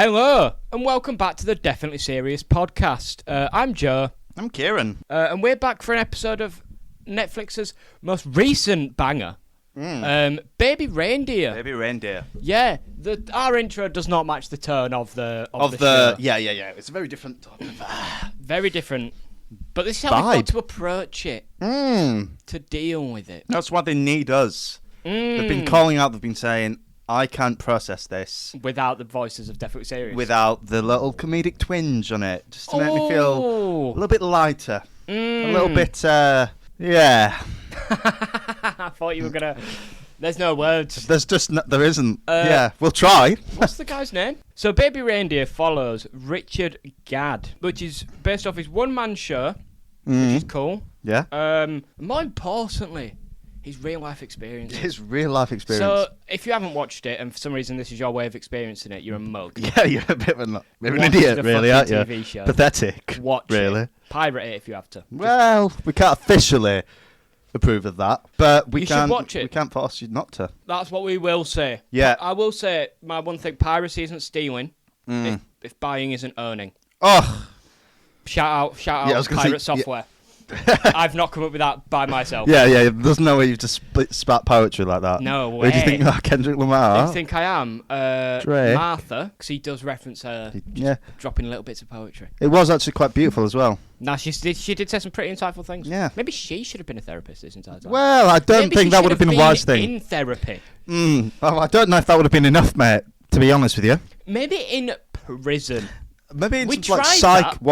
Hello, and welcome back to the Definitely Serious podcast. I'm Joe. I'm Kieran. And we're back for an episode of Netflix's most recent banger, Baby Reindeer. Baby Reindeer. Yeah, our intro does not match the tone of the show. Yeah. It's a very different type of... Very different. But this is how we've got to approach it, to deal with it. That's why they need us. They've been calling out, they've been saying, I can't process this. Without the voices of Definitely Serious. Without the little comedic twinge on it. Just to make me feel a little bit lighter. A little bit, yeah. I thought you were going to... There's no words. There isn't. Yeah, we'll try. What's the guy's name? So Baby Reindeer follows Richard Gadd, which is based off his one-man show, which is cool. Yeah. More importantly, his real-life experience. His real-life experience. So if you haven't watched it, and for some reason this is your way of experiencing it, you're a mug. Yeah, you're a bit of an idiot, really, aren't you? TV show. Pathetic. Watch really. it. Pirate it if you have to. Well, we can't officially approve of that, but we should watch it. We can't force you not to. That's what we will say. Yeah. I will say, my one thing, piracy isn't stealing if buying isn't earning. Oh. Shout out Pirate Software. I've not come up with that by myself. Yeah, there's no way you've just spat poetry like that. No way. Who do you think you are, Kendrick Lamar? Who do you think I am? Martha, because he does reference her dropping little bits of poetry. It was actually quite beautiful as well. Nah, she did say some pretty insightful things. Yeah. Maybe she should have been a therapist this entire time. Well, I don't think that would have been a wise thing. In therapy. I don't know if that would have been enough, mate, to be honest with you. Maybe in prison. Maybe in some psych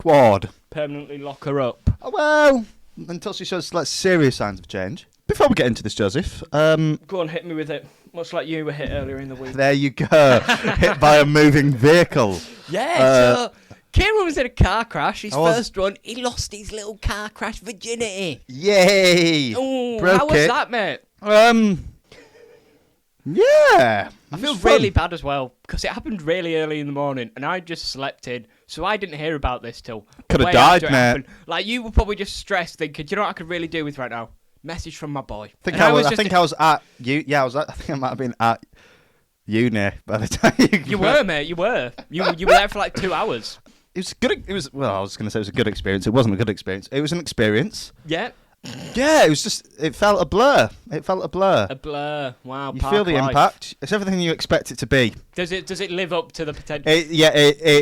ward. Permanently lock her up. Well, until she shows serious signs of change. Before we get into this, Joseph, go on, hit me with it. Much like you were hit earlier in the week. There you go. Hit by a moving vehicle. Yeah, so Kieran was in a car crash. His first one, he lost his little car crash virginity. Yay! Oh, how was that, mate? Yeah. I feel really bad as well, because it happened really early in the morning, and I just slept in, so I didn't hear about this till could have died, mate. Like, you were probably just stressed, thinking, do you know what I could really do with right now? Message from my boy. I think I was at you. Yeah, I think I might have been at uni by the time you were, mate. You were. You were there for like 2 hours. It was good. Well, I was going to say it was a good experience. It wasn't a good experience. It was an experience. Yeah. Yeah, it felt a blur. A blur. Wow. You feel the impact. It's everything you expect it to be. Does it live up to the potential?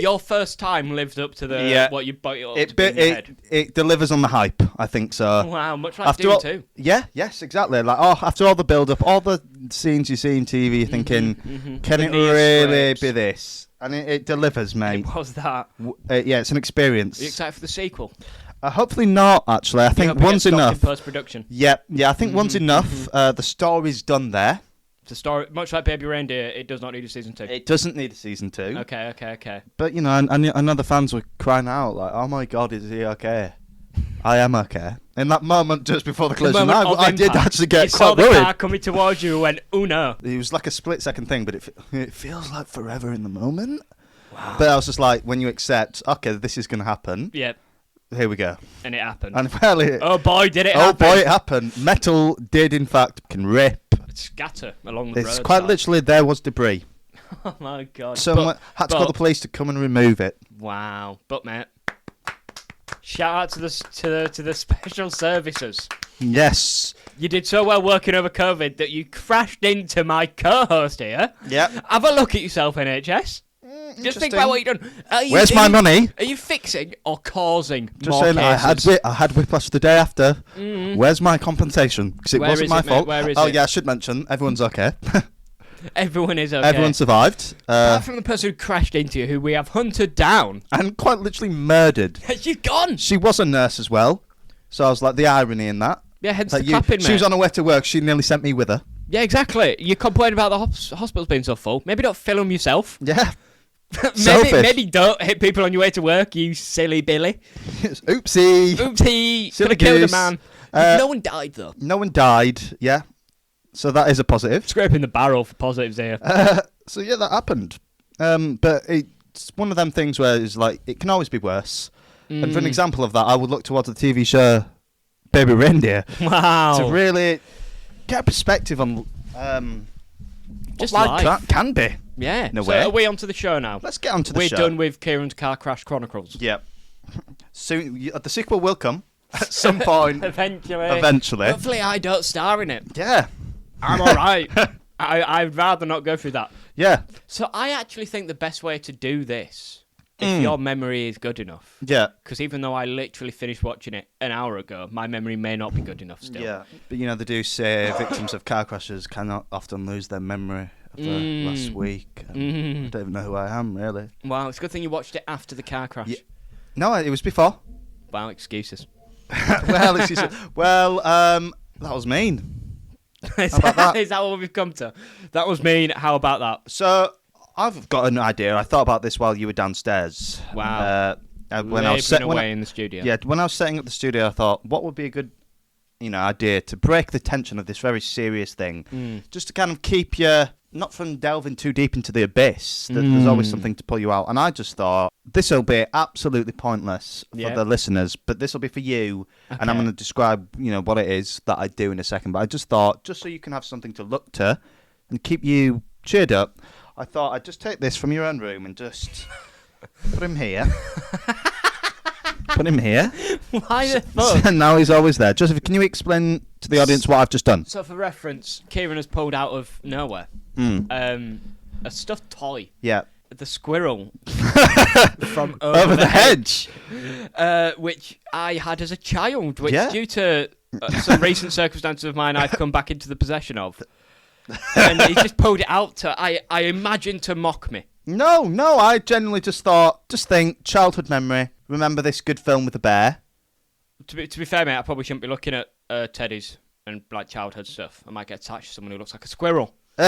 Your first time lived up to what you bought it in your head. It delivers on the hype. I think so. Wow, much like Doom 2. Yeah. Yes. Exactly. Like after all the build up, all the scenes you see in TV, you're thinking, can it really be this? And it delivers, mate. It was that. Yeah, it's an experience. Are you excited for the sequel? Hopefully not, actually. I think one's enough. In post-production. Yeah, I think one's enough. The story's done there. The story, much like Baby Reindeer, it does not need a season 2. It doesn't need a season 2. Okay. But, you know, I know the fans were crying out, like, oh my God, is he okay? I am okay. In that moment, just before the closing, I did actually get quite worried. You saw the car coming towards you and went, oh no. It was like a split-second thing, but it feels like forever in the moment. Wow. But I was just like, when you accept, okay, this is going to happen. Yep. Here we go. And it happened. And well, oh boy, did it happen. Oh boy, it happened. Metal did, in fact, can rip. Scatter along the road. It's quite literally, there was debris. Oh my God. Someone had to call the police to come and remove it. Wow. But, mate, shout out to the special services. Yes. You did so well working over COVID that you crashed into my co-host here. Yep. Have a look at yourself, NHS. Just think about what you've done. Where's my money? Are you fixing or causing Just more saying, cases? I had whiplash the day after. Where's my compensation? Because it wasn't my fault. Where is it? Yeah, I should mention, everyone's okay. Everyone is okay. Everyone survived. Apart from the person who crashed into you, who we have hunted down. And quite literally murdered. She's gone. She was a nurse as well. So I was like, the irony in that. Yeah, hence the clapping, mate. She was on her way to work. She nearly sent me with her. Yeah, exactly. You complain about the hospitals being so full. Maybe don't fill them yourself. Yeah. maybe don't hit people on your way to work, you silly Billy. Oopsie. Could have killed a man. No one died, though. No one died, yeah. So that is a positive. Scraping the barrel for positives here. So yeah, that happened. But it's one of them things where it's like, it can always be worse. And for an example of that, I would look towards the TV show Baby Reindeer. Wow. To really get a perspective on just life can be. Yeah. No so way. are we on to the show now? Let's get on to the We're show. done with Kieran's Car Crash Chronicles. Yep. Soon, the sequel will come at some point. Eventually. Hopefully I don't star in it. Yeah. I'm alright. I'd rather not go through that. Yeah. So I actually think the best way to do this, if your memory is good enough. Yeah. Because even though I literally finished watching it an hour ago, my memory may not be good enough still. Yeah. But they do say victims of car crashes cannot often lose their memory of the last week. I don't even know who I am, really. Well, it's a good thing you watched it after the car crash. Yeah. No, it was before. Well, excuses. Well, that was mean. Is that what we've come to? That was mean. How about that? So, I've got an idea. I thought about this while you were downstairs. Wow. When I was in the studio. Yeah, when I was setting up the studio, I thought, what would be a good, idea to break the tension of this very serious thing, just to kind of keep you not from delving too deep into the abyss. There's always something to pull you out, and I just thought this will be absolutely pointless for the listeners, but this will be for you, and I'm going to describe, what it is that I do in a second. But I just thought, just so you can have something to look to and keep you cheered up, I thought I'd just take this from your own room and just put him here. Put him here. Why the fuck? And now he's always there. Joseph, can you explain to the audience what I've just done? So for reference, Kieran has pulled out of nowhere a stuffed toy. Yeah. The squirrel from over the hedge. Which I had as a child, which due to some recent circumstances of mine, I've come back into the possession of. And he just pulled it out I imagine to mock me. No, I genuinely just think, childhood memory, remember this good film with the bear? To be fair, mate, I probably shouldn't be looking at teddies and like childhood stuff. I might get attached to someone who looks like a squirrel. Or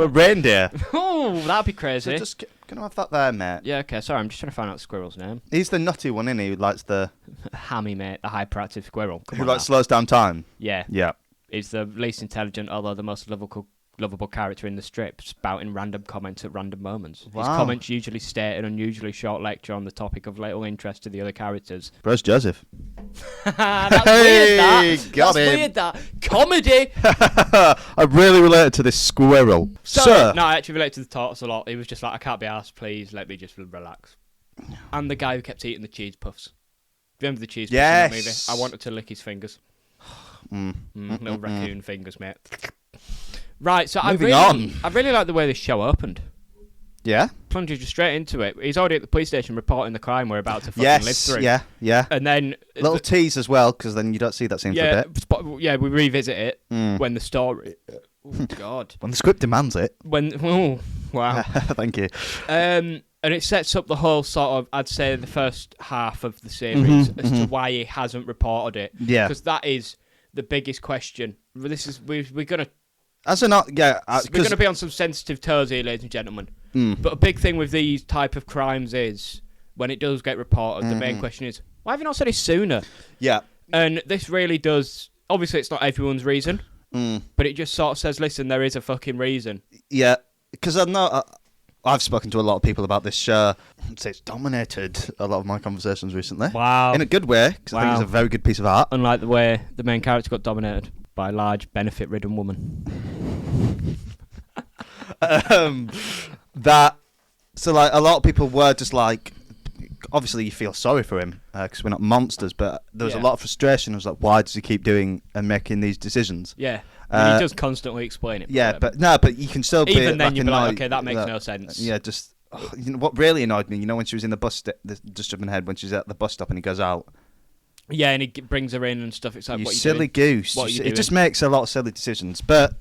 a reindeer. Oh, that'd be crazy. So just can I have that there, mate? Yeah, okay, sorry, I'm just trying to find out the squirrel's name. He's the nutty one, isn't he? Who likes the... Hammy, mate, the hyperactive squirrel. Who slows down time? Yeah. Yeah. He's the least intelligent, although the most lovable character in the strip, spouting random comments at random moments. Wow. His comments usually state an unusually short lecture on the topic of little interest to the other characters. Where's Joseph? That's weird, that. Got That's him. weird, that. Comedy! I really related to this squirrel. Sir! No, I actually relate to the tortoise a lot. He was just like, I can't be arsed, please, let me just relax. And the guy who kept eating the cheese puffs. Remember the cheese puffs in that movie? I wanted to lick his fingers. Little raccoon fingers, mate. Right, so I really like the way this show opened. Yeah? Plunges you straight into it. He's already at the police station reporting the crime we're about to fucking live through. Yeah. And then... Little tease as well, because then you don't see that scene for a bit. Yeah, we revisit it when the story... Oh, God. When the script demands it. Oh, wow. Thank you. And it sets up the whole sort of, I'd say, the first half of the series as to why he hasn't reported it. Yeah. Because that is the biggest question. We're going to... We're going to be on some sensitive toes here, ladies and gentlemen. But a big thing with these type of crimes is, when it does get reported, the main question is, why have you not said it sooner? Yeah. And this really does... Obviously, it's not everyone's reason, but it just sort of says, listen, there is a fucking reason. Yeah, because I know... I've spoken to a lot of people about this show. I'd say it's dominated a lot of my conversations recently. Wow. In a good way, because I think it's a very good piece of art. Unlike the way the main character got dominated by a large, benefit-ridden woman. So like a lot of people were just like, obviously you feel sorry for him because we're not monsters, but there was a lot of frustration. I was like, why does he keep doing and making these decisions? Yeah, he does constantly explain it. Yeah, but you can still be even then you'd be like, okay, that makes no sense. Yeah, just what really annoyed me, when she was in the bus, just jumping ahead, when she's at the bus stop and he goes out. Yeah, and he brings her in and stuff. It's like, you what you silly doing? goose. What are you It doing? just makes a lot of silly decisions, but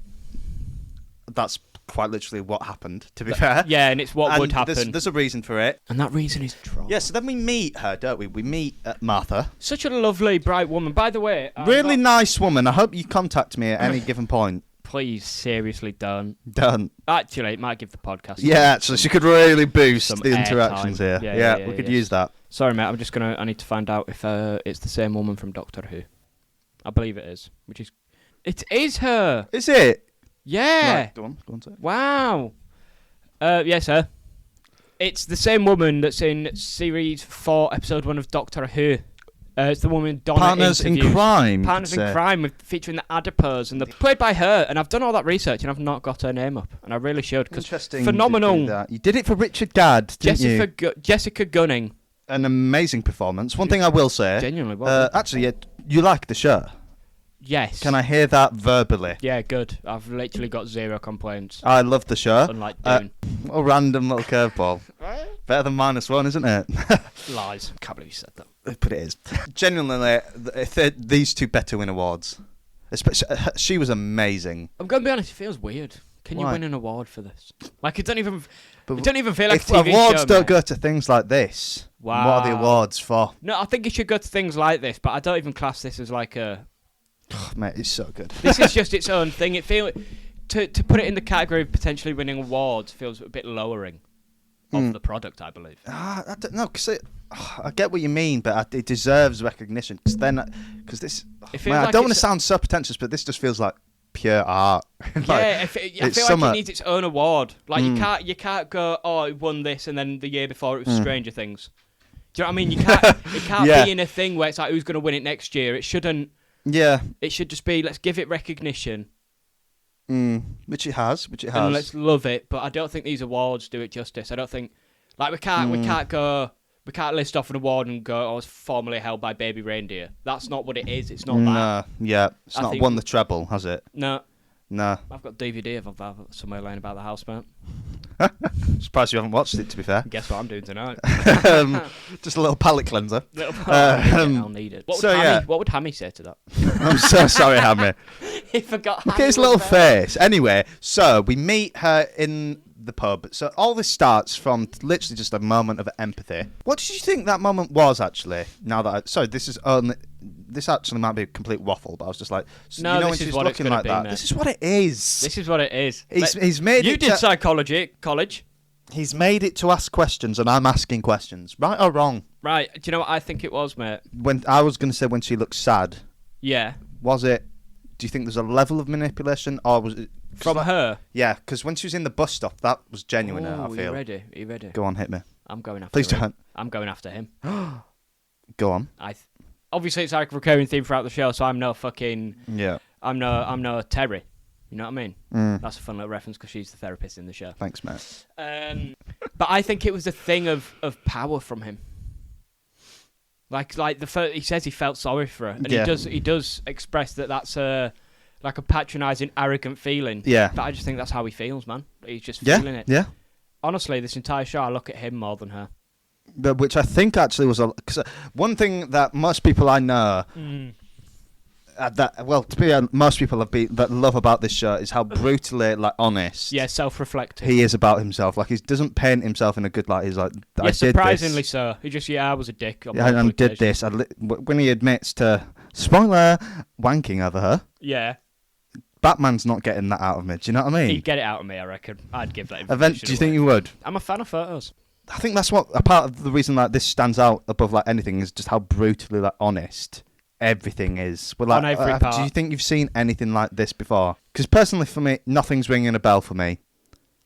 that's quite literally what happened, to be fair. Yeah, and it's what would happen. There's a reason for it. And that reason is troll. Yeah, so then we meet her, don't we? We meet Martha. Such a lovely, bright woman. By the way... Really nice woman. I hope you contact me at any given point. Please, seriously, don't. Don't. Actually, it might give the podcast... Yeah, actually, she could really boost some the interactions airtime. here. Yeah, we could use that. Sorry, mate, I need to find out if it's the same woman from Doctor Who. I believe it is, which is... It is her! Is it? Yeah! Right, go on, sir. Wow! Yes, sir. It's the same woman that's in Series 4, Episode 1 of Doctor Who. It's the woman Donna Partners in interviews. Crime. Partners in Crime, featuring the adipers, and they're played by her. And I've done all that research, and I've not got her name up, and I really should. Interesting. Phenomenal. You did it for Richard Gadd, didn't you? Jessica Gunning. An amazing performance. One thing I will say. Genuinely, actually, you like the show. Yes. Can I hear that verbally? Yeah, good. I've literally got 0 complaints. I love the show. Unlike Dune. A random little curveball. Better than -1, isn't it? Lies. Can't believe you said that. But it is. Genuinely, these two better win awards. Especially, she was amazing. I'm going to be honest, it feels weird. Can you Why? win an award for this? Like, it don't even feel like if a TV awards show, don't mate. go to things like this, Wow. what are the awards for? No, I think it should go to things like this, but I don't even class this as like a... Mate, it's so good. This is just its own thing. It feel to put it in the category of potentially winning awards feels a bit lowering of the product, I believe. I don't know, because I get what you mean, but it deserves recognition. Because this... I like don't want to sound so pretentious, but this just feels like pure art. I feel like it needs its own award. Like you can't go, oh, it won this, and then the year before it was Stranger Things. Do you know what I mean? You can't. It can't be in a thing where it's like who's going to win it next year. It shouldn't. Yeah. It should just be let's give it recognition. Which it has. And let's love it. But I don't think these awards do it justice. I don't think like we can't list off an award and go, oh, it's formally held by Baby Reindeer. That's not what it is. It's not that. Yeah. It's not won the treble, has it? No. No. I've got DVD of that somewhere laying about the house, mate. Surprised you haven't watched it, to be fair. Guess what I'm doing tonight? Just a little palate cleanser. I'll need it. What would Hammy say to that? I'm so sorry, Hammy. He forgot. Look at his little face. Anyway, so we meet her in the pub. So all this starts from literally just a moment of empathy. What did you think that moment was, actually? Now that this actually might be a complete waffle, but I was just like, no, when she's looking like that, this is what it is. This is what it is. He's made it. You did psychology at college. He's made it to ask questions, and I'm asking questions, right or wrong. Right. Do you know what I think it was, mate? When I was going to say when she looked sad. Yeah. Was it? Do you think there's a level of manipulation, or was it from her? Yeah, because when she was in the bus stop, that was genuine. I feel. Are you ready? Go on, hit me. I'm going after. Please him. don't. I'm going after him. Go on. Obviously, it's like a recurring theme throughout the show, so I'm no fucking. Yeah. I'm no Terry. You know what I mean? Mm. That's a fun little reference because she's the therapist in the show. Thanks, mate. But I think it was a thing of power from him. Like he says he felt sorry for her, and he does express that's a patronising, arrogant feeling. Yeah. But I just think that's how he feels, man. He's just feeling it. Yeah. Honestly, this entire show, I look at him more than her. Which I think actually was cause one thing that most people I know. Most people that love about this show is how brutally honest. Yeah, self-reflective. He is about himself. Like he doesn't paint himself in a good light. He's like, I did surprisingly this. so. He just I was a dick. I did this. When he admits to spoiler wanking over her. Yeah. Batman's not getting that out of me. Do you know what I mean? He'd get it out of me, I reckon. I'd give that. Do you think you would? I'm a fan of photos. I think that's what a part of the reason this stands out above anything is just how brutally honest everything is. Well, on every part. Do you think you've seen anything like this before? Because personally, for me, nothing's ringing a bell for me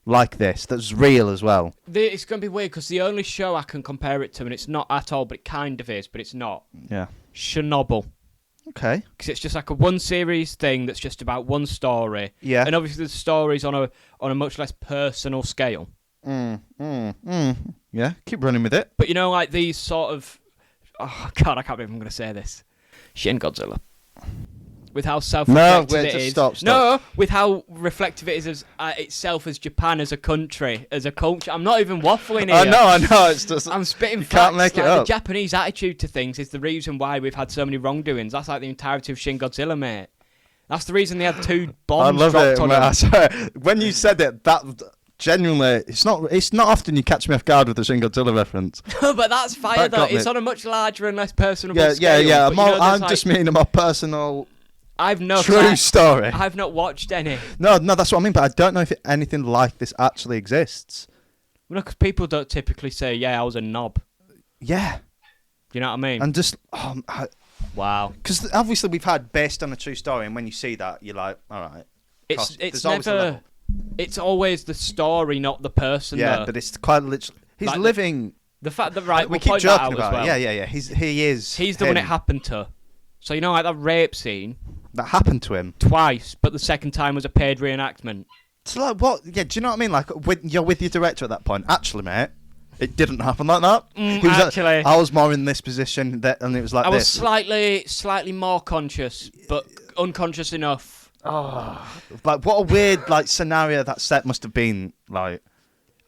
like this. That's real as well. It's going to be weird because the only show I can compare it to, and it's not at all, but it kind of is, but it's not. Yeah. Chernobyl. Okay. Because it's just like a one series thing that's just about one story. Yeah. And obviously the story's on a much less personal scale. Yeah. Keep running with it. But these sort of, oh God, I can't believe I'm going to say this. Shin Godzilla. With how self-reflective it is. Stop. No, with how reflective it is as itself as Japan, as a country, as a culture. I'm not even waffling here. I know. It's just I'm spitting facts. Can't make it up. The Japanese attitude to things is the reason why we've had so many wrongdoings. That's like the entirety of Shin Godzilla, mate. That's the reason they had 2 bombs dropped on them. I swear, when you said it, that genuinely, it's not often you catch me off guard with the Shin Godzilla reference. But that's fire, though. It's on a much larger and less personable scale. Yeah. I'm just meaning a more personal... true story. I've not watched any. No, that's what I mean. But I don't know if anything like this actually exists. Well, no, because people don't typically say, "Yeah, I was a knob." Yeah. You know what I mean? And just wow. Because obviously we've had based on a true story, and when you see that, you're like, all right. It's always the story, not the person. Yeah, though. but it's quite literally. He's living The fact that right, we we'll keep point that joking out about as well. it. Yeah. He is. He's the one it happened to. So you know, like that rape scene that happened to him twice, but the second time was a paid reenactment. So like what? Yeah, do you know what I mean? Like you're with your director at that point. Actually, mate, it didn't happen like that. He was actually, I was more in this position, and it was like I was this. slightly more conscious, but unconscious enough. Oh, like what a weird like scenario that set must have been like.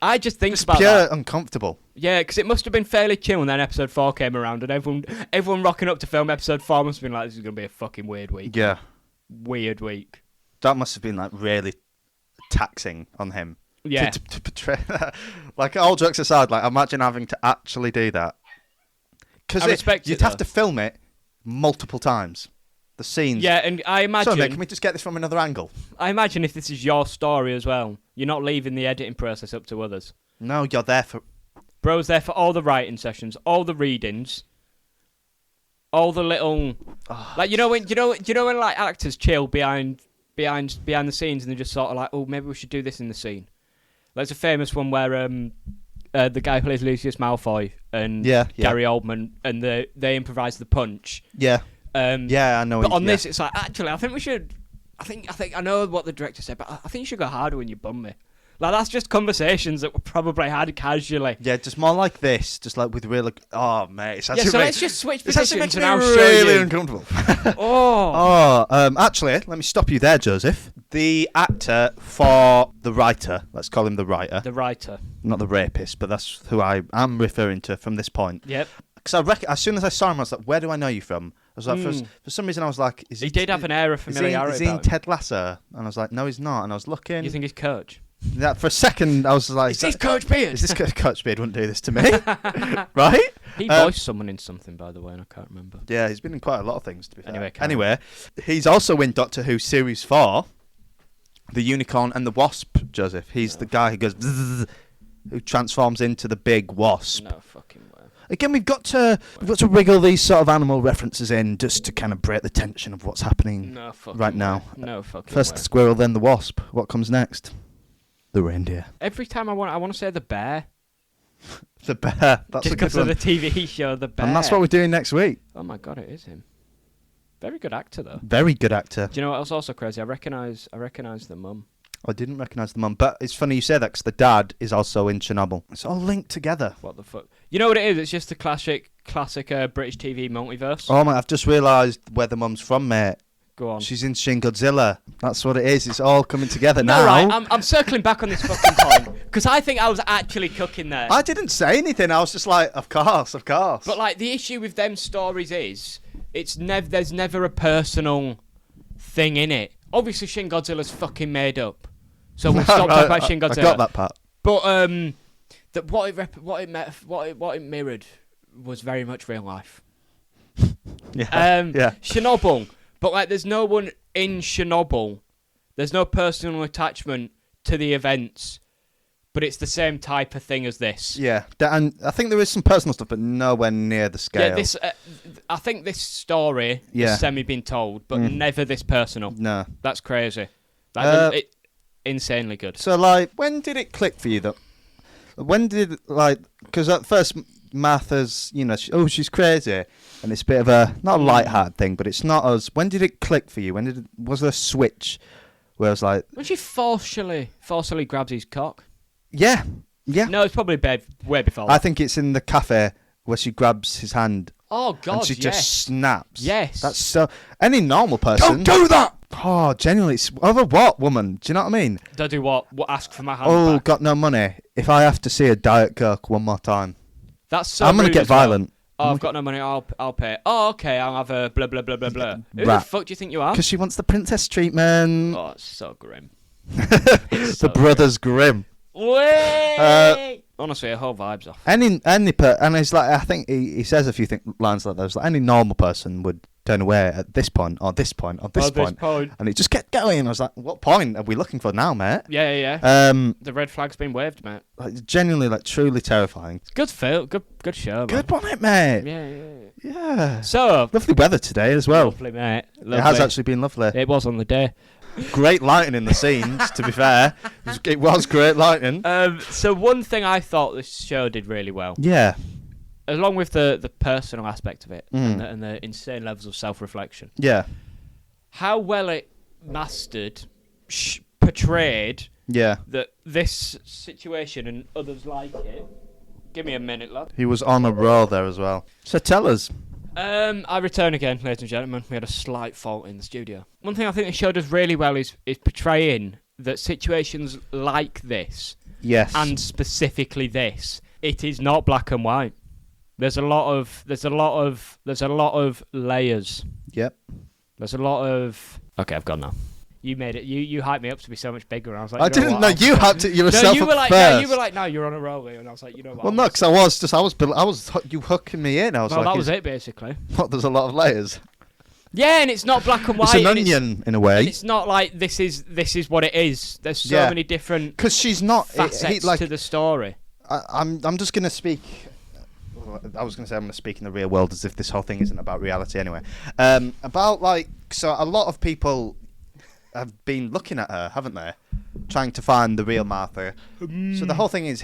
I just think Just about pure that. uncomfortable. Yeah, because it must have been fairly chill when then episode 4 came around, and everyone rocking up to film episode 4 must have been like, this is going to be a fucking weird week. Yeah. Weird week. That must have been like really taxing on him. Yeah. To portray that. Like all jokes aside, like imagine having to actually do that. Because you'd have to film it multiple times. The scenes. Yeah, and I imagine... So, mate, can we just get this from another angle? I imagine if this is your story as well, you're not leaving the editing process up to others. No, you're there for... Bro's there for all the writing sessions, all the readings, all the little... like, you know when like actors chill behind the scenes and they're just sort of like, oh, maybe we should do this in the scene. There's a famous one where the guy who plays Lucius Malfoy and Gary Oldman, and they improvise the punch. Yeah. I know. But on this, it's like, actually, I think we should... I know what the director said, but I think you should go harder when you bum me. Like, that's just conversations that were probably had casually. Yeah, just more like this, just like with real... Oh, mate. It's actually let's just switch positions and I'll show really you. uncomfortable. Actually, let me stop you there, Joseph. The actor for the writer, let's call him the writer. The writer. Not the rapist, but that's who I am referring to from this point. Yep. Because as soon as I saw him, I was like, where do I know you from? I was like, for some reason, I was like, he did have an air of familiarity. Is he in Ted Lasso? And I was like, no, he's not. And I was looking. You think he's Coach? Yeah, for a second, I was like, is this Coach Beard? Is this Coach Beard? Wouldn't do this to me, right? He voiced someone in something, by the way, and I can't remember. Yeah, he's been in quite a lot of things, to be fair. Anyway, he's also in Doctor Who Series 4, The Unicorn and the Wasp, Joseph. He's the guy who goes, who transforms into the big wasp. No fucking way. Again, we've got to wriggle these sort of animal references in just to kind of break the tension of what's happening right now. No fucking First way. the squirrel, then the wasp. What comes next? The reindeer. Every time I want to say the bear. The bear. That's just because of the TV show, The Bear. And that's what we're doing next week. Oh my god, it is him. Very good actor, though. Very good actor. Do you know what else also crazy? I recognise the mum. I didn't recognise the mum, but it's funny you say that because the dad is also in Chernobyl. It's all linked together. What the fuck? You know what it is? It's just the classic British TV multiverse. Oh my! I've just realised where the mum's from, mate. Go on. She's in Shin Godzilla. That's what it is. It's all coming together now. No, right. I'm circling back on this fucking point because I think I was actually cooking there. I didn't say anything. I was just like, of course. But like the issue with them stories is, there's never a personal thing in it. Obviously, Shin Godzilla's fucking made up, so we'll stop talking about Shin Godzilla. I got that part. But that what it mirrored was very much real life. Yeah. Chernobyl. But like, there's no one in Chernobyl. There's no personal attachment to the events, but it's the same type of thing as this. Yeah, and I think there is some personal stuff, but nowhere near the scale. Yeah, I think this story is semi-been told, but never this personal. No, that's crazy. Like, insanely good. So, like, when did it click for you that? When did because at first Martha's, she's crazy. And it's a bit of not a light-hearted thing, but it's not as... When did it click for you? Was there a switch where I was like... When she forcefully grabs his cock? Yeah. No, it's probably way before that. I think it's in the cafe where she grabs his hand. Oh, God, and she just snaps. Yes. That's so... Any normal person... Don't do that! Oh, genuinely. Over what, woman? Do you know what I mean? Don't do what? Ask for my hand back? Got no money. If I have to see a Diet Coke one more time... That's so I'm going to get violent. Oh, I've got no money. I'll pay. Oh, okay. I'll have a blah blah blah blah blah. Who the fuck do you think you are? Because she wants the princess treatment. Oh, it's so grim. The brothers grim. Wait. Honestly, her whole vibe's off. And it's like, I think he says a few lines like those. Like any normal person would turn away at this point or this point or this point, and it just kept going. I was like, what point are we looking for now, mate? Yeah. The red flag's been waved, mate. Like, genuinely, like, truly terrifying. Good film, good show, man. Good on it, mate. Yeah. So lovely weather today as well. Lovely, mate. Lovely. It has actually been lovely. It was on the day. Great lighting in the scenes, to be fair. It was great lighting. So one thing I thought this show did really well, Yeah. along with the personal aspect of it and the insane levels of self-reflection, Yeah. how well it mastered, portrayed Yeah. that this situation and others like it. Give me a minute, lad. He was on a roll there as well. So tell us. I return again, ladies and gentlemen. We had a slight fault in the studio. One thing I think the show does really well is portraying that situations like this, Yes. and specifically this, it is not black and white. There's a lot of layers. Yep. There's a lot of. Okay, I've gone now. You made it. You hyped me up to be so much bigger, and I was like, I didn't know you had to. You were no, you up were like, first. no, you were like, no, you're on a roll, and I was like, you know what? Well, no, because I was you hooking me in. I was well, like, that was it basically. What? There's a lot of layers. Yeah, and it's not black and white. It's an onion in a way. And it's not like this is what it is. There's so many different. Because she's not facets to the story. I'm just gonna speak. I was going to say I'm going to speak in the real world as if this whole thing isn't about reality anyway. About so a lot of people have been looking at her, haven't they? Trying to find the real Martha. So the whole thing is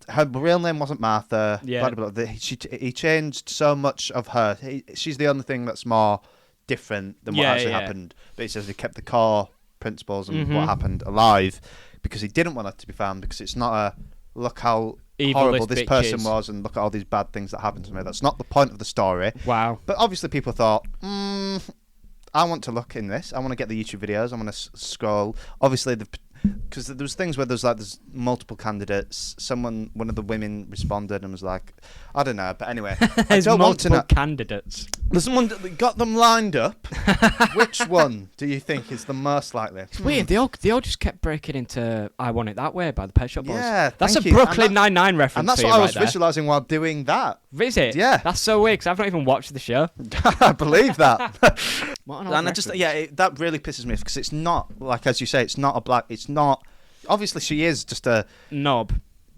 her real name wasn't Martha. Yeah. Blah, blah, blah. He changed so much of her. She's the only thing that's more different than what actually happened. But he says he kept the core principles and what happened alive because he didn't want her to be found because it's not a look how evil horrible this person is. was and look at all these bad things that happened to me. That's not the point of the story. Wow. But obviously people thought, I want to look in this. I want to get the YouTube videos. I want to scroll. Obviously, because there was things where there's multiple candidates. One of the women responded and was like, I don't know. But anyway, there's multiple candidates. There's someone that got them lined up. Which one do you think is the most likely? It's weird. They all just kept breaking into "I Want It That Way" by the Pet Shop Boys. Yeah, that's thank a you. Brooklyn Nine-Nine reference. And that's what I was visualising while doing that. Is it? Yeah. That's so weird because I've not even watched the show. I believe that. What an And that really pisses me off because it's not like, as you say, it's not. Obviously, she is just a knob.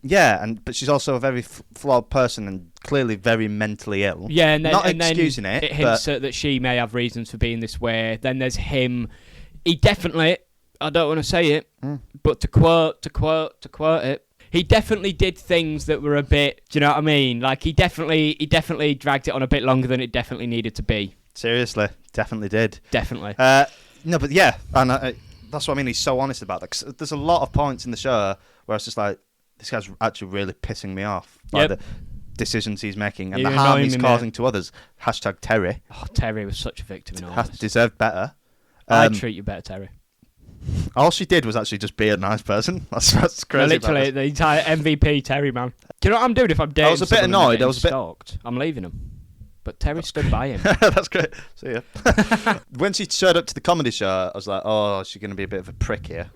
Yeah, but she's also a very flawed person and clearly very mentally ill. Yeah, and then not and excusing then it hints that she may have reasons for being this way. Then there's him. He definitely. I don't want to say it, but to quote it, he definitely did things that were a bit. Do you know what I mean? Like he definitely dragged it on a bit longer than it definitely needed to be. Seriously, definitely did. Definitely. No, but yeah, and that's what I mean. He's so honest about that. 'Cause there's a lot of points in the show where it's just like, this guy's actually really pissing me off by the decisions he's making and the harm he's causing to others. # Terry. Oh, Terry was such a victim in all this. Deserved better. I'd treat you better, Terry. All she did was actually just be a nice person. That's crazy. Literally, the entire MVP Terry, man. Do you know what I'm doing if I'm dating? I was a bit annoyed. I was stalked. I'm leaving him. But Terry stood by him. That's great. See ya. When she showed up to the comedy show, I was like, oh, she's going to be a bit of a prick here.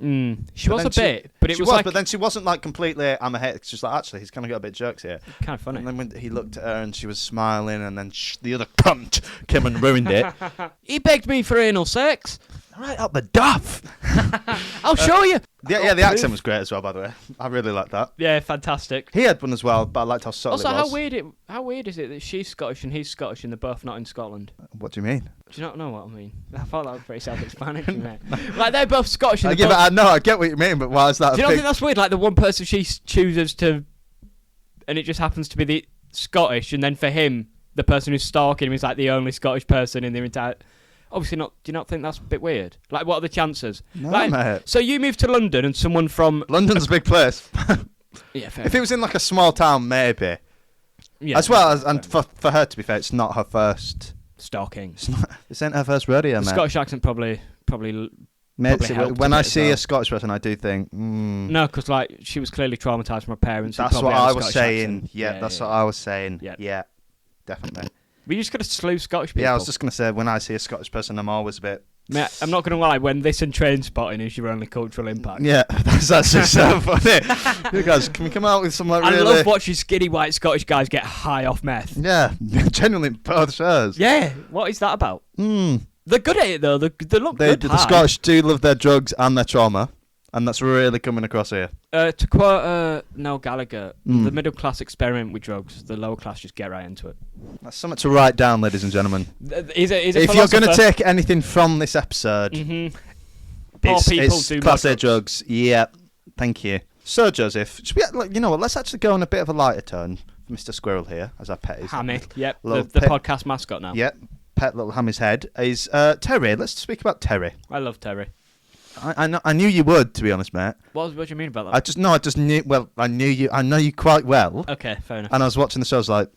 She was a bit, but it was like... But then she wasn't like completely, I'm a hater. She's like, actually, he's kind of got a bit of jokes here. Kind of funny. And then when he looked at her and she was smiling and then the other cunt came and ruined it. He begged me for anal sex. Right up the duff. I'll show you. Yeah, the accent was great as well, by the way. I really liked that. Yeah, fantastic. He had one as well, but I liked how subtle also, it was. how weird is it that she's Scottish and he's Scottish and they're both not in Scotland? What do you mean? Do you not know what I mean? I thought that was pretty self-explanatory, mate. Like, they're both Scottish and I get what you mean, but why is that Do you not think that's weird? Like, the one person she chooses to... And it just happens to be the Scottish, and then for him, the person who's stalking him is, like, the only Scottish person in the entire... Obviously not. Do you not think that's a bit weird? Like, what are the chances? No, like, mate. So you move to London and someone from... London's a big place. Yeah, fair. If it was in like a small town, maybe. Yeah. As well as, and for her, to be fair, it's not her first... Stalking. This ain't her first rodeo, the mate. Scottish accent probably when I see a Scottish person, I do think... No, because like she was clearly traumatised from her parents. That's what I was saying. Yeah, that's what I was saying. Yeah, definitely. We just got to slew Scottish people. Yeah, I was just going to say, when I see a Scottish person, I'm always a bit... Mate, I'm not going to lie, when this and train spotting is your only cultural impact. Yeah, that's actually so funny. You guys, can we come out with some like really... I love watching skinny white Scottish guys get high off meth. Yeah, genuinely both shows. Yeah, what is that about? They're good at it though, they look good. The Scottish do love their drugs and their trauma. And that's really coming across here. To quote Noel Gallagher, the middle class experiment with drugs, the lower class just get right into it. That's something to write down, ladies and gentlemen. If you're going to take anything from this episode, Poor people it's do Class more A drugs. Yeah, thank you. So, Joseph, you know what? Let's actually go on a bit of a lighter tone for Mr. Squirrel here, as our pet is. Hammy. Yep, the pet, podcast mascot now. Yep, pet little Hammy's head is Terry. Let's speak about Terry. I love Terry. I knew you would, to be honest, mate. What do you mean about that? I just knew. Well, I knew you. I know you quite well. Okay, fair enough. And I was watching the show. I was like,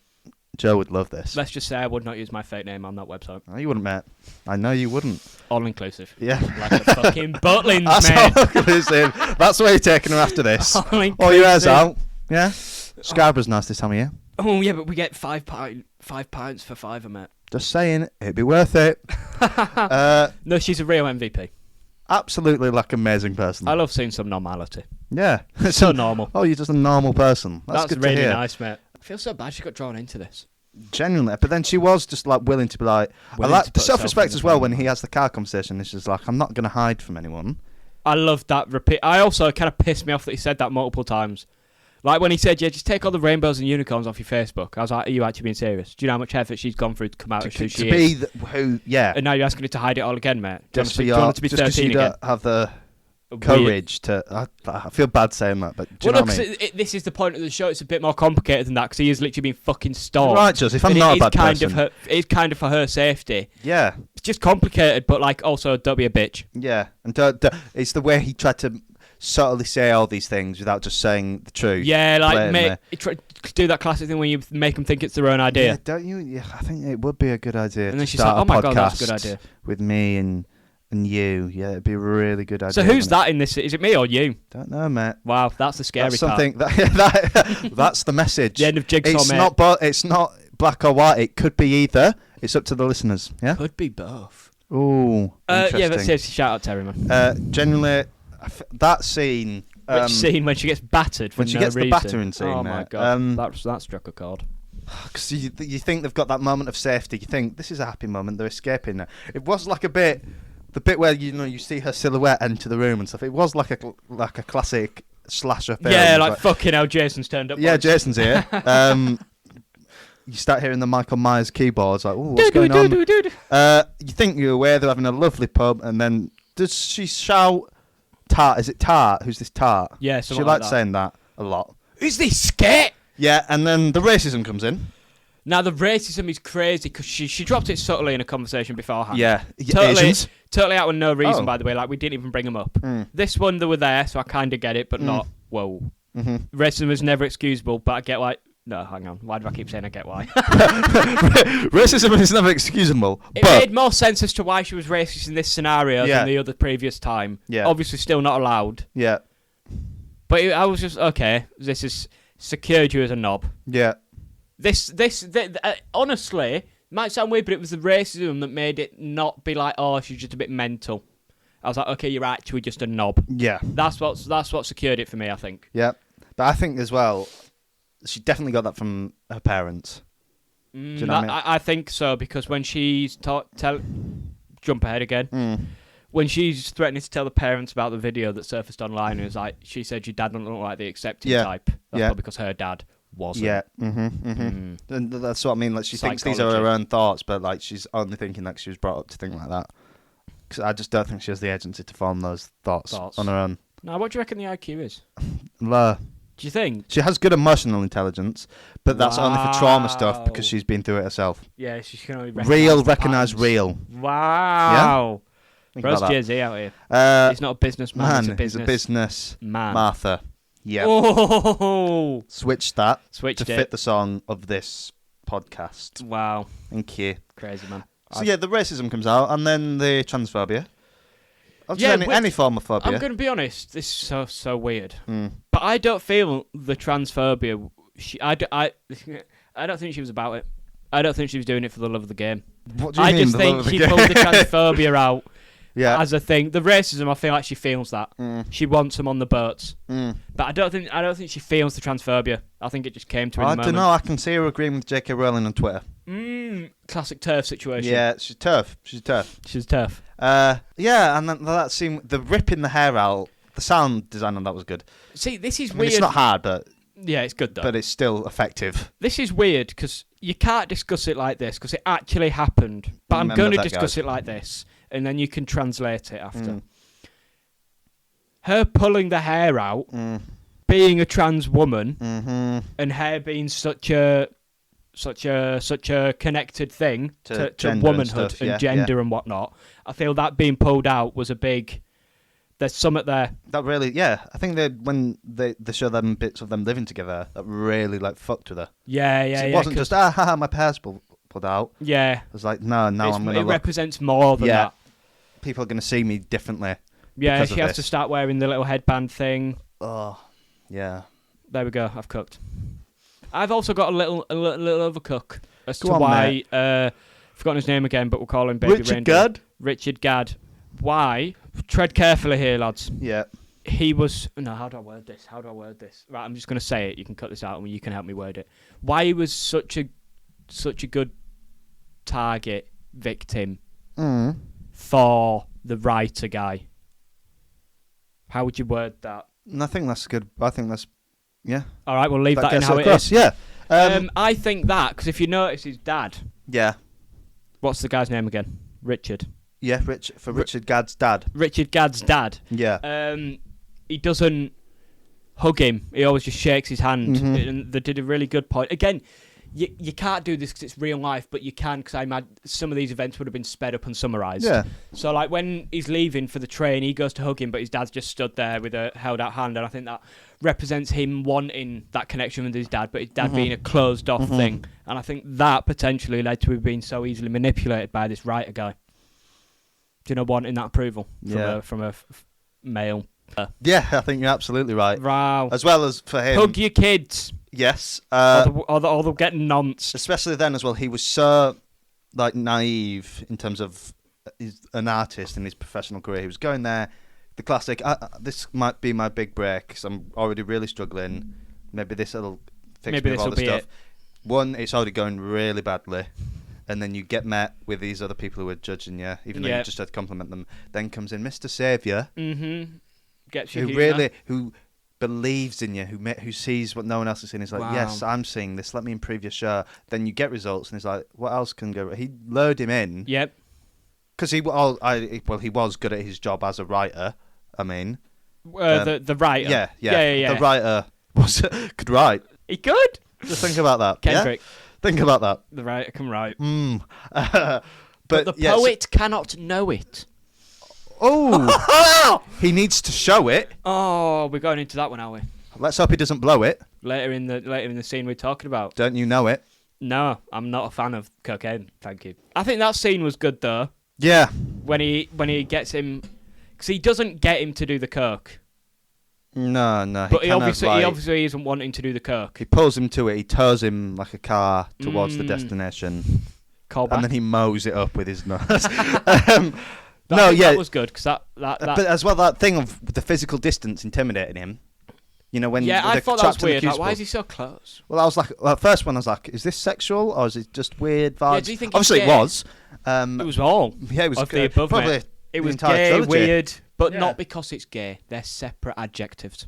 Joe would love this. Let's just say I would not use my fake name on that website. No, you wouldn't, mate. I know you wouldn't. All inclusive. Yeah. Like a fucking Butlins, That's mate. all inclusive. That's where you're taking her after this. All inclusive. All your hair's out. Yeah. Scarborough's nice this time of year. Oh yeah, but we get £5 for fiver, mate. Just saying, it'd be worth it. No, she's a real MVP. Absolutely, like amazing person. I love seeing some normality. Yeah. So normal. Oh, you're just a normal person. That's good really to hear. nice, mate. I feel so bad she got drawn into this. Genuinely, but then she was just like willing to be like, Willing I to like put self-respect herself in as the well front. when he has the car conversation. It's just like, I'm not going to hide from anyone. I love that repeat. I also kind of pissed me off that he said that multiple times. Like when he said, yeah, just take all the rainbows and unicorns off your Facebook. I was like, are you actually being serious? Do you know how much effort she's gone through to come out as who she is? Yeah. And now you're asking her to hide it all again, mate. Just do you want her to be just 'cause 13 you again? don't have the courage to... I feel bad saying that, but do you know what I mean? This is the point of the show. It's a bit more complicated than that because he is literally being fucking stalked. Right, Joseph, I'm And not it a is bad kind person. It's kind of for her safety. Yeah. It's just complicated, but like also don't be a bitch. Yeah. And it's the way he tried to subtly say all these things without just saying the truth. Yeah, like blatantly. do that classic thing when you make them think it's their own idea. Yeah, don't you? Yeah, I think it would be a good idea. And then to she's start like, "Oh my a God, that's a good podcast idea." with me and you. Yeah, it'd be a really good idea. So who's wouldn't that in this? Is it me or you? it? Don't know, mate. Wow, that's the scary That's part. something that's the message. The end of Jigsaw, it's mate. it's not black or white. It could be either. It's up to the listeners. Yeah. Could be both. Ooh. Yeah, interesting. but seriously, shout out Terry, man. Genuinely, that scene. Which scene when she gets battered for when she no gets the reason? battering scene, Oh my mate. God, that struck a chord. Because you think they've got that moment of safety. You think this is a happy moment. They're escaping now. It was like the bit where you see her silhouette enter the room and stuff. It was like a classic slasher film. Yeah, like fucking hell, Jason's turned up. Yeah, once. Jason's here. You start hearing the Michael Myers keyboards. Like, ooh, what's going on? You think you're aware they're having a lovely pub, and then does she shout? Tart? Is it Tart? Who's this Tart? Yeah, she something likes like that. saying that a lot. Who's this skit? Yeah, and then the racism comes in. Now the racism is crazy because she dropped it subtly in a conversation beforehand. Yeah, Totally out of no reason, Oh. by the way. Like we didn't even bring them up. Mm. This one they were there, so I kind of get it, but not whoa. Mm-hmm. Racism is never excusable, but I get why. No, hang on. Why do I keep saying I get why? Racism is never excusable. It but made more sense as to why she was racist in this scenario Yeah. than the other previous time. Yeah. Obviously, still not allowed. yeah, But I was just okay. This is secured you as a knob. yeah, Honestly, might sound weird, but it was the racism that made it not be like, oh, she's just a bit mental. I was like, okay, you're actually just a knob. yeah, That's what secured it for me, I think. yeah. But I think as well, she definitely got that from her parents. Do you know what I mean? I think so, because when she's jump ahead again. When she's threatening to tell the parents about the video that surfaced online, and it was like, she said your dad doesn't look like the accepting Yeah. type. That's Yeah. probably because her dad wasn't. Yeah, And that's what I mean. Like she thinks these are Psychology. her own thoughts, but like she's only thinking that she was brought up to think like that. Because I just don't think she has the agency to form those thoughts on her own. Now, what do you reckon the IQ is? Low. Do you think? She has good emotional intelligence, but that's only for trauma stuff Wow. because she's been through it herself. Yeah, she can only Recognise patterns. real. Wow. Think Bro's about that. Jay-Z out here. He's He's not a businessman, he's a business. man. Martha. Yeah. Oh, Switch that switched to it. fit the song of this podcast. Wow, Thank you. crazy man. So yeah, the racism comes out, and then the transphobia. Or just Yeah, any form of phobia. I'm going to be honest. This is so weird, Mm. but I don't feel the transphobia. I don't think she was about it. I don't think she was doing it for the love of the game. What do you I mean, just the love think of the she game? pulled the transphobia out Yeah. as a thing. The racism, I feel like she feels that. Mm. She wants them on the boats. Mm. But I don't think she feels the transphobia. I think it just came to her I in the don't moment. know. I can see her agreeing with J.K. Rowling on Twitter. Classic turf situation. Yeah, she's tough. She's tough. She's tough. Yeah, and then that scene, the ripping the hair out, the sound design on that was good. See, this is I mean, weird. it's not hard, but Yeah, it's good though. it's still effective. This is weird because you can't discuss it like this because it actually happened. But I'm Remember going to that, discuss guys. it like this, and then you can translate it after. her pulling the hair out, being a trans woman, and hair being such a connected thing to womanhood and gender and whatnot. I feel that being pulled out was a big. There's something there. That really, I think when they show them bits of them living together, that really like fucked with her. Yeah. It wasn't just my hair's pulled out. Yeah. It was like I'm gonna. It represents more than that. People are gonna see me differently. Yeah, she has to start wearing the little headband thing. Oh, yeah. There we go. I've cooked. I've also got a little overcook as to on, why. Forgotten his name again, but we'll call him Baby Reindeer. Gadd. Richard Gadd. Why? Tread carefully here, lads. Yeah. He was... No, how do I word this? Right, I'm just going to say it. You can cut this out and you can help me word it. Why he was such a good target victim for the writer guy. How would you word that? I think that's good. I think that's... Yeah. All right, we'll leave that in how it is. Yeah. I think that, because if you notice his dad... Yeah. What's the guy's name again? Richard. Yeah, Richard Gadd's dad. Richard Gadd's dad. Yeah. He doesn't hug him. He always just shakes his hand. And they did a really good point. Again, you can't do this because it's real life, but you can because I imagine some of these events would have been sped up and summarised. Yeah. So, like, when he's leaving for the train, he goes to hug him, but his dad's just stood there with a held-out hand, and I think that represents him wanting that connection with his dad, but his dad being a closed-off thing. And I think that potentially led to him being so easily manipulated by this writer guy. Do you know, wanting that approval from a male? Yeah, I think you're absolutely right. Wow. As well as for him. Hug your kids. Yes. Or they'll get nonce. Especially then as well, he was so like naive in terms of an artist in his professional career. He was going there, the classic, this might be my big break because I'm already really struggling. Maybe this will fix me with all this stuff. One, it's already going really badly. And then you get met with these other people who are judging you, even though you just had to compliment them. Then comes in Mr. Saviour, gets you who believes in you, who sees what no one else is seeing. He's like, yes, I'm seeing this. Let me improve your show. Then you get results, and he's like, what else can go? He lured him in. Yep. Because he was good at his job as a writer. I mean, the writer. Yeah. The writer could write. He could. Just think about that. Kendrick. Yeah? Think about that. The writer can write. But the poet cannot know it. Oh, he needs to show it. Oh, we're going into that one, are we? Let's hope he doesn't blow it. Later in the scene we're talking about. Don't you know it? No, I'm not a fan of cocaine. Thank you. I think that scene was good though. Yeah. When he gets him, because he doesn't get him to do the coke. No. But he obviously isn't wanting to do the coke. He pulls him to it. He tows him like a car towards the destination. Callback. And then he mows it up with his nose. That was good because that. But as well, that thing of the physical distance intimidating him. You know when I thought that was weird. Like, why is he so close? Well, I was like, first one I was like, is this sexual or is it just weird vibes? Yeah, do you think obviously it was. It was all. Yeah, it was probably. It was gay, weird, but not because it's gay. They're separate adjectives.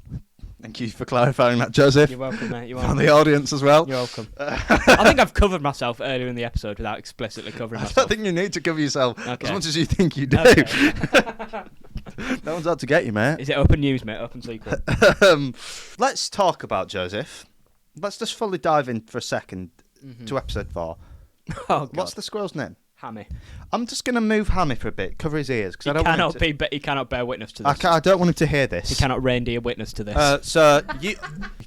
Thank you for clarifying that, Joseph. You're welcome, mate. You're welcome. For the audience as well. You're welcome. I think I've covered myself earlier in the episode without explicitly covering myself. I don't think you need to cover yourself as much as you think you do. Okay. No one's out to get you, mate. Is it open news, mate? Open secret. Let's talk about Joseph. Let's just fully dive in for a second to episode 4. Oh, God. What's the squirrel's name? Hammy. I'm just going to move Hammy for a bit, cover his ears. He cannot bear witness to this. I don't want him to hear this. He cannot reindeer witness to this. So you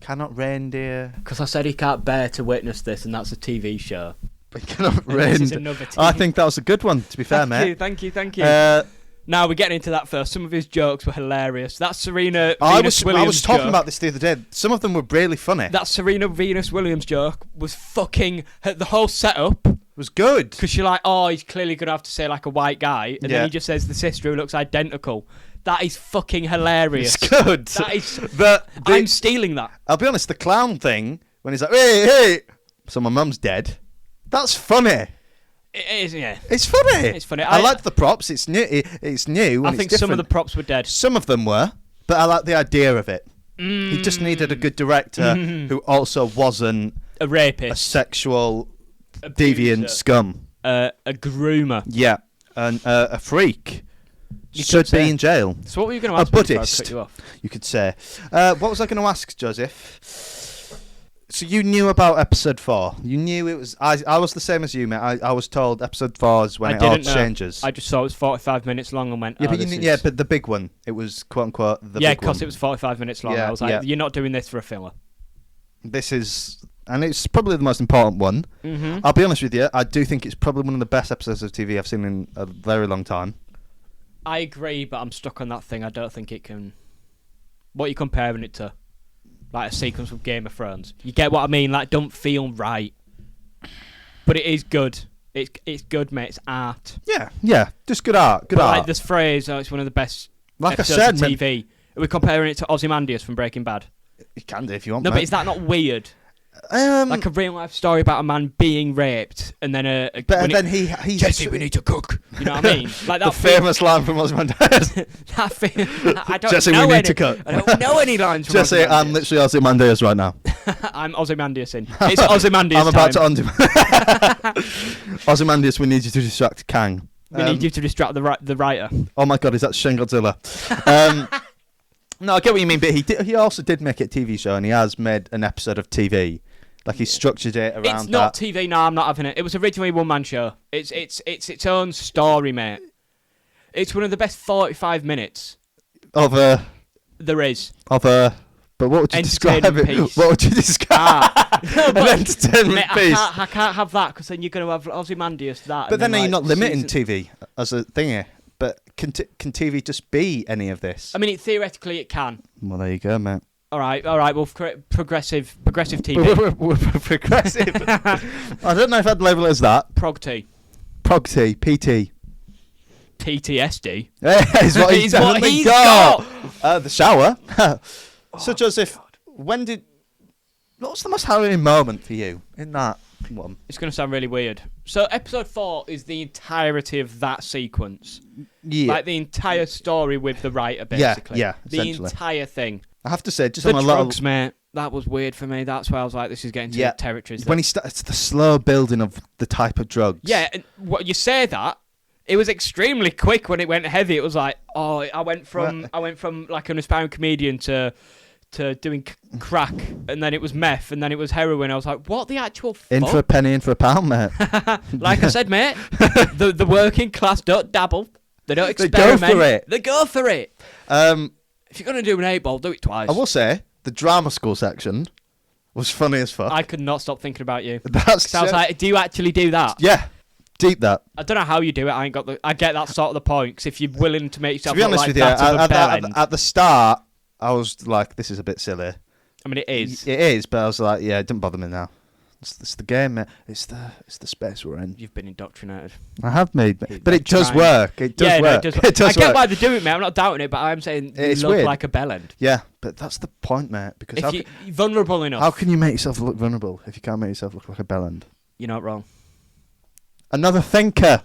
cannot reindeer. Because I said he can't bear to witness this, and that's a TV show. But he cannot reindeer. I think that was a good one, to be fair, mate. Thank you. Now we're getting into that first. Some of his jokes were hilarious. That Serena Venus Williams I was talking joke, about this the other day. Some of them were really funny. That Serena Venus Williams joke was fucking... The whole setup... was good. Because you're like, oh, he's clearly going to have to say like a white guy. And then he just says the sister who looks identical. That is fucking hilarious. It's good. That is... I'm stealing that. I'll be honest, the clown thing, when he's like, hey, so my mum's dead. That's funny. It is, yeah. It's funny. It's funny. I like the props. It's new. It's new. I think some of the props were dead. Some of them were, but I like the idea of it. He just needed a good director who also wasn't a rapist, a sexual deviant scum, a groomer. Yeah, and a freak. should be in jail. So what were you going to ask A me before I Buddhist, cut you off? you could say. What was I going to ask, Joseph? So you knew about episode 4. You knew it was... I was the same as you, mate. I was told episode 4 is when it all changes. I just saw it was 45 minutes long and went, yeah, but the big one. It was, quote-unquote, the big one. Yeah, because it was 45 minutes long. I was like, you're not doing this for a filler. This is... And it's probably the most important one. Mm-hmm. I'll be honest with you. I do think it's probably one of the best episodes of TV I've seen in a very long time. I agree, but I'm stuck on that thing. I don't think it can... What are you comparing it to? Like a sequence from Game of Thrones. You get what I mean? Like, don't feel right. But it is good. It's good, mate. It's art. Yeah. Just good art. Good art. Like this phrase, it's one of the best like episodes I said, of TV. Are we comparing it to Ozymandias from Breaking Bad? You can do if you want. No, mate. but is that not weird? Like a real life story about a man being raped, and then he's Jesse, we need to cook. You know what I mean? Like that the famous line from Ozymandias. I don't Jesse, know we need to cook. I don't know any lines from Jesse, Ozymandias. I'm literally Ozymandias right now. I'm Ozymandias in. It's Ozymandias I'm about time. to Ozymandias, we need you to distract Kang. We need you to distract the writer. Oh my god, is that Shin Godzilla? No, I get what you mean, but he also did make it a TV show, and he has made an episode of TV. Like he structured it around that. It's not TV. No, I'm not having it. It was originally a one-man show. It's its own story, mate. It's one of the best 45 minutes of there is. But what would you describe it? Piece. What would you describe? An entertainment piece. I can't have that because then you're going to have Ozymandias that. But then you're not limiting TV as a thingy. But can TV just be any of this? I mean, theoretically it can. Well, there you go, mate. All right. Well, progressive TV. We're progressive. I don't know if I'd label it as that. Prog T. PT. PTSD. Is what he's definitely got. The shower. So, Joseph, what was the most harrowing moment for you in that one? It's going to sound really weird. So, episode 4 is the entirety of that sequence. Yeah. Like the entire story with the writer, basically. Yeah, the entire thing. I have to say, just the on a drugs, mate. That was weird for me. That's why I was like, this is getting to territories. When he starts, the slow building of the type of drugs. Yeah, and what you say that. It was extremely quick when it went heavy. It was like, I went from like an aspiring comedian to doing crack, and then it was meth, and then it was heroin. I was like, what the actual fuck? In for a penny, in for a pound, mate. Like I said, mate, the working class don't dabble. They don't experiment. They go for it. If you're going to do an 8-ball, do it twice. I will say, the drama school section was funny as fuck. I could not stop thinking about you. I was like, do you actually do that? Yeah. Deep that. I don't know how you do it. I get that sort of the point. Cause if you're willing to make yourself to be honest look like with you, that at the start, I was like, "This is a bit silly." I mean, it is. It is, but I was like, "Yeah, it didn't bother me now." It's the game, mate. It's the space we're in. You've been indoctrinated. I have made, but it does work. It does work. No, it does work. It does I get work. why they do it, mate. I'm not doubting it, but I'm saying you look weird. like a bellend. Yeah, but that's the point, mate. Because if you're vulnerable enough, how can you make yourself look vulnerable if you can't make yourself look like a bellend? You're not wrong. Another thinker.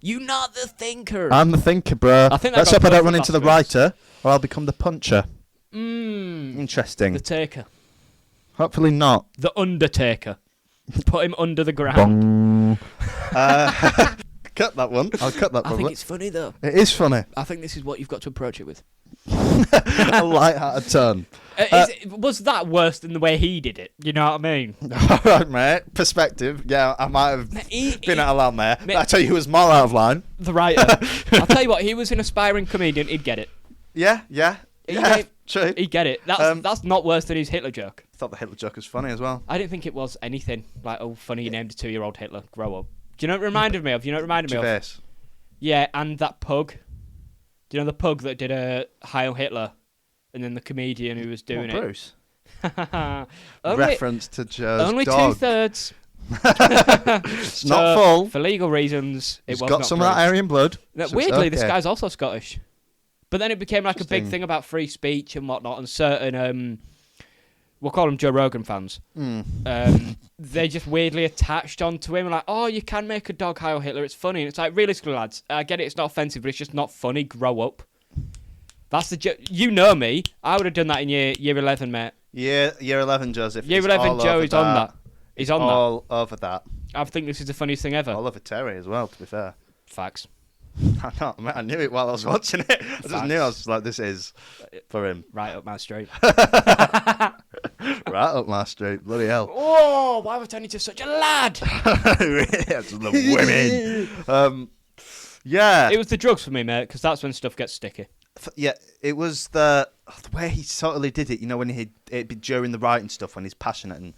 You're not the thinker. I'm the thinker, bro. Let's hope I don't run into the writer, or I'll become the puncher. Interesting. The taker. Hopefully not. The undertaker. Put him under the ground. Cut that one. I'll cut that one. I think it's funny, though. It is funny. I think this is what you've got to approach it with. A light-hearted turn. Was that worse than the way he did it? You know what I mean? All right, mate. Perspective. Yeah, I might have been out of line there. But I tell you who was more out of line. The writer. I'll tell you what, he was an aspiring comedian. He'd get it. Yeah. True. He'd get it. That's not worse than his Hitler joke. I thought the Hitler joke was funny as well. I didn't think it was anything. Like, oh, funny, you named a 2-year-old Hitler. Grow up. Do you know what it reminded me of? Gervais. Yeah, and that pug. Do you know the pug that did a Heil Hitler? And then the comedian who was doing it. Bruce. Reference to Joe's only dog. 2/3. It's not full. For legal reasons, It's got some of that Aryan blood. Weirdly, this guy's also Scottish. But then it became like a big thing about free speech and whatnot, and certain, we'll call them Joe Rogan fans. They just weirdly attached onto him, like, oh, you can make a dog Heil Hitler, it's funny. And it's like, realistically, lads, I get it, it's not offensive, but it's just not funny. Grow up. That's the you know me. I would have done that in year 11, mate. Year 11, Joseph. Year 11, Joe is on that. He's on all over that. I think this is the funniest thing ever. All over Terry as well, to be fair. Facts. I know, man, I knew it while I was watching it. I just knew. I was like, this is for him. Right up my street. Right up my street. Bloody hell. Oh, why have I turned into such a lad? Really? I just love women. Yeah. It was the drugs for me, mate, because that's when stuff gets sticky. Yeah, it was the way he totally did it. You know, when it'd be during the writing stuff, when he's passionate and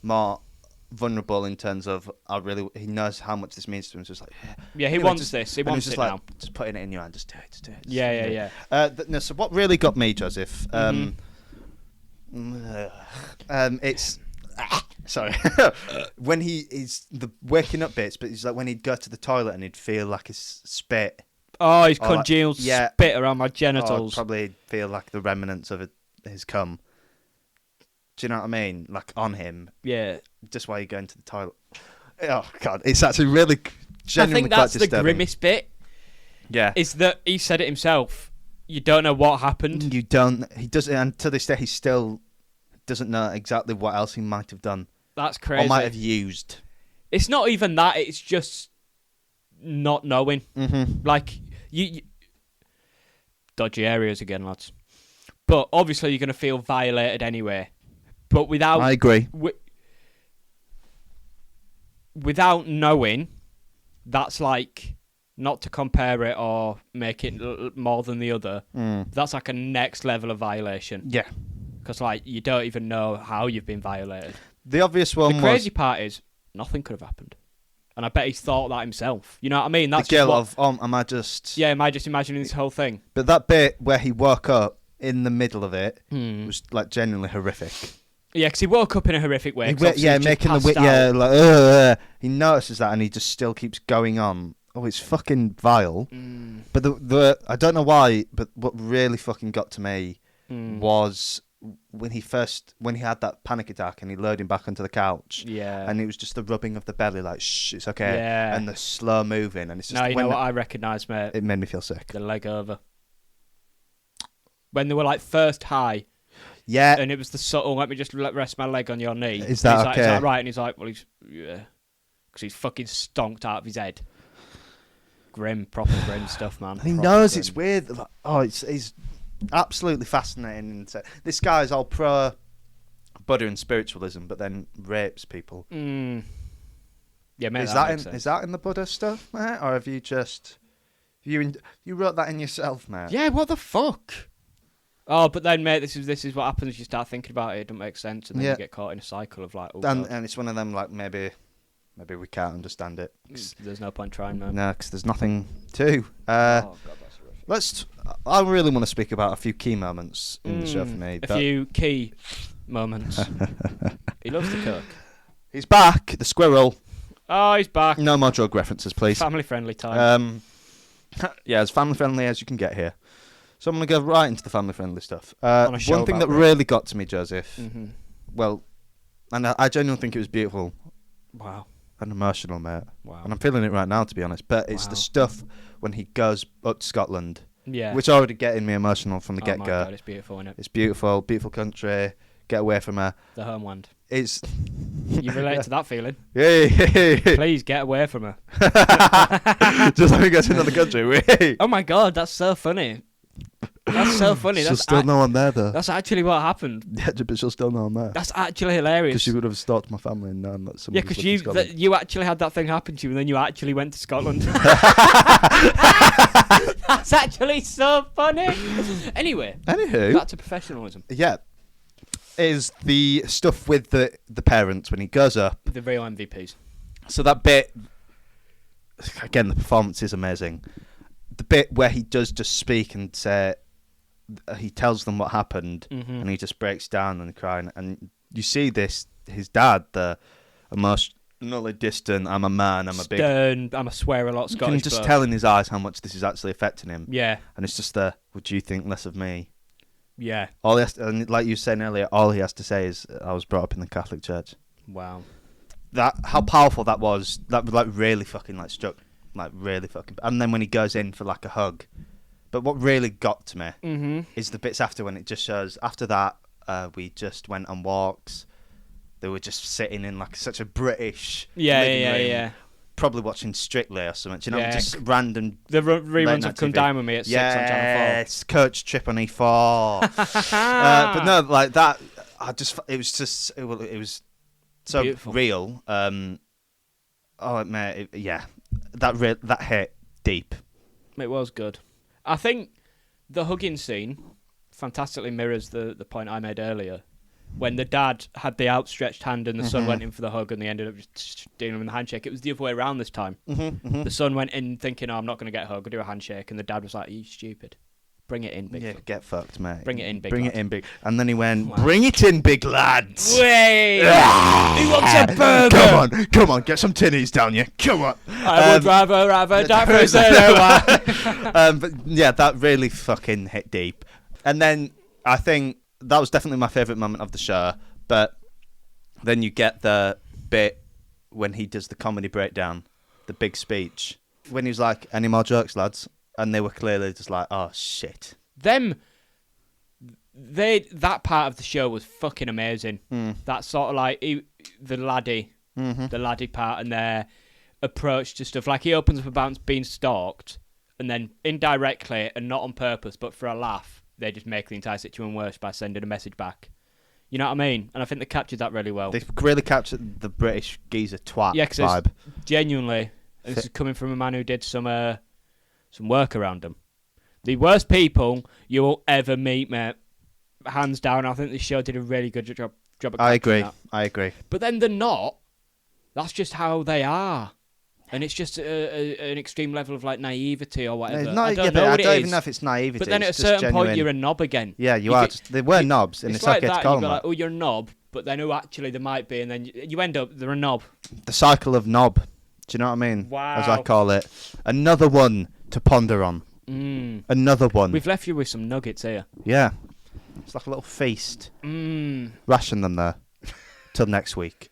more vulnerable in terms of, he knows how much this means to him. So it's like, yeah, he wants this. He wants it like, now. Just putting it in your hand. Just do it. Just do it. Yeah. No, so what really got me, Joseph? It's sorry. When he's the waking up bits, but it's like when he'd go to the toilet and he'd feel like his spit. Oh, his congealed spit around my genitals. I'd probably feel like the remnants of his cum. Do you know what I mean? Like on him. Yeah. Just while you go into the toilet. Oh God, it's actually really genuinely quite disturbing. I think that's the grimmest bit. Yeah. Is that he said it himself. You don't know what happened. You don't. He doesn't. And to this day, he still doesn't know exactly what else he might have done. That's crazy. Or might have used. It's not even that. It's just not knowing. Mm-hmm. Like you dodgy areas again, lads. But obviously, you're going to feel violated anyway. But without, I agree. Without knowing, that's like, not to compare it or make it more than the other. That's like a next level of violation. Yeah. Because like you don't even know how you've been violated. The obvious one. The crazy part is nothing could have happened, and I bet he's thought that himself. You know what I mean? That's the guilt of am I just? Yeah, am I just imagining this whole thing? But that bit where he woke up in the middle of it was like genuinely horrific. Yeah, because he woke up in a horrific way. Making the he notices that and he just still keeps going on. Oh, it's fucking vile. But the I don't know why, but what really fucking got to me was when he had that panic attack and he lured him back onto the couch. Yeah. And it was just the rubbing of the belly, like shh, it's okay. Yeah. And the slow moving, and it's just. No, you know what I recognise, mate? It made me feel sick. The leg over. When they were like first high. Yeah. And it was the subtle, let me just rest my leg on your knee. Is that okay? Is that right? And he's like, well, yeah. Because he's fucking stonked out of his head. Grim, proper grim stuff, man. He knows it's weird. Like, it's absolutely fascinating. This guy's all pro Buddha and spiritualism, but then rapes people. Yeah, mate, is that in the Buddha stuff, mate? Or have you just you wrote that in yourself, mate? Yeah, what the fuck? Oh, but then, mate, this is what happens. You start thinking about it. It doesn't make sense, and then you get caught in a cycle of like. Oh, and it's one of them like maybe we can't understand it. There's no point trying, man. No, because there's nothing to. God, that's horrific. I really want to speak about a few key moments in the show for me. A few key moments. He loves the cook. He's back, the squirrel. Oh, he's back. No more drug references, please. Family friendly time. Yeah, as family friendly as you can get here. So I'm going to go right into the family friendly stuff. On a show one thing that about really got to me, Joseph, well, and I genuinely think it was beautiful. Wow. And emotional, mate. Wow. And I'm feeling it right now, to be honest. But it's the stuff when he goes up to Scotland. Yeah. Which already getting me emotional from the get-go. Oh my God, it's beautiful, isn't it? It's beautiful, beautiful country. Get away from her. The homeland. It's... You relate to that feeling? Yeah. Please get away from her. Just let me go to another country. Oh my God, that's so funny. That's so funny. There's still no one there, though. That's actually what happened. Yeah, but she'll still know I'm there. That's actually hilarious. Because she would have stalked my family and known that someone. Yeah, because you actually had that thing happen to you, and then you actually went to Scotland. That's actually so funny. Anywho, back to professionalism. Yeah, is the stuff with the parents when he goes up. The real MVPs. So that bit, again, the performance is amazing. The bit where he does just speak and say, he tells them what happened, and he just breaks down and crying, and you see this, his dad, the emotionally distant, I'm a man, I'm a big... Stern, I'm a swear-a-lot Scottish You can just tell in his eyes how much this is actually affecting him. Yeah. And it's just would you think less of me? Yeah. All he has to, and like you were saying earlier, all he has to say is, I was brought up in the Catholic Church. Wow. How powerful that was, that like really fucking like struck, like really fucking... And then when he goes in for like a hug... But what really got to me is the bits after when it just shows. After that, we just went on walks. They were just sitting in like such a British living room, probably watching Strictly or something. You know, Yeah. just random. The reruns late-night have Come TV. Dine With Me at 6 on Channel 4. It's Coach Trip on E4. But no, like that. It was so Beautiful. real. Oh man, that hit deep. It was good. I think the hugging scene fantastically mirrors the point I made earlier. When the dad had the outstretched hand and the son went in for the hug and they ended up just dealing with the handshake. It was the other way around this time. The son went in thinking, I'm not going to get a hug, I'll do a handshake. And the dad was like, are you stupid? Bring it in, big Yeah, lad. get fucked, mate. Bring it in, big Bring lad. it in, big. And then he went, bring it in, big lads. Wait! He wants a burger! Come on, get some tinnies down you. Come on. I would rather have a die for a cinema. But yeah, that really fucking hit deep. And then I think that was definitely my favourite moment of the show. But then you get the bit when he does the comedy breakdown, the big speech, when he was like, any more jokes, lads? And they were clearly just like, oh, shit. That part of the show was fucking amazing. That sort of like the laddie part and their approach to stuff. Like he opens up about being stalked and then indirectly and not on purpose, but for a laugh, they just make the entire situation worse by sending a message back. You know what I mean? And I think they captured that really well. They really captured the British geezer twat because vibe. Genuinely, this is coming from a man who did some work around them. The worst people you will ever meet, mate. Hands down. I think this show did a really good job at capturing that. I agree. But then they're not. That's just how they are. And it's just an extreme level of like naivety or whatever. I don't know what it is. I don't even know if it's naivety. But then at a it's just certain genuine. point, you're a knob again. Yeah, you are. They were knobs, and it's like okay that. to call You'd be them like, that. oh, you're a knob, but then oh, actually, there might be, and then you end up they're a knob. The cycle of knob. Do you know what I mean? Wow. As I call it. Another one to ponder on. Another one. We've left you with some nuggets here. Yeah. It's like a little feast. Ration them there. Till next week.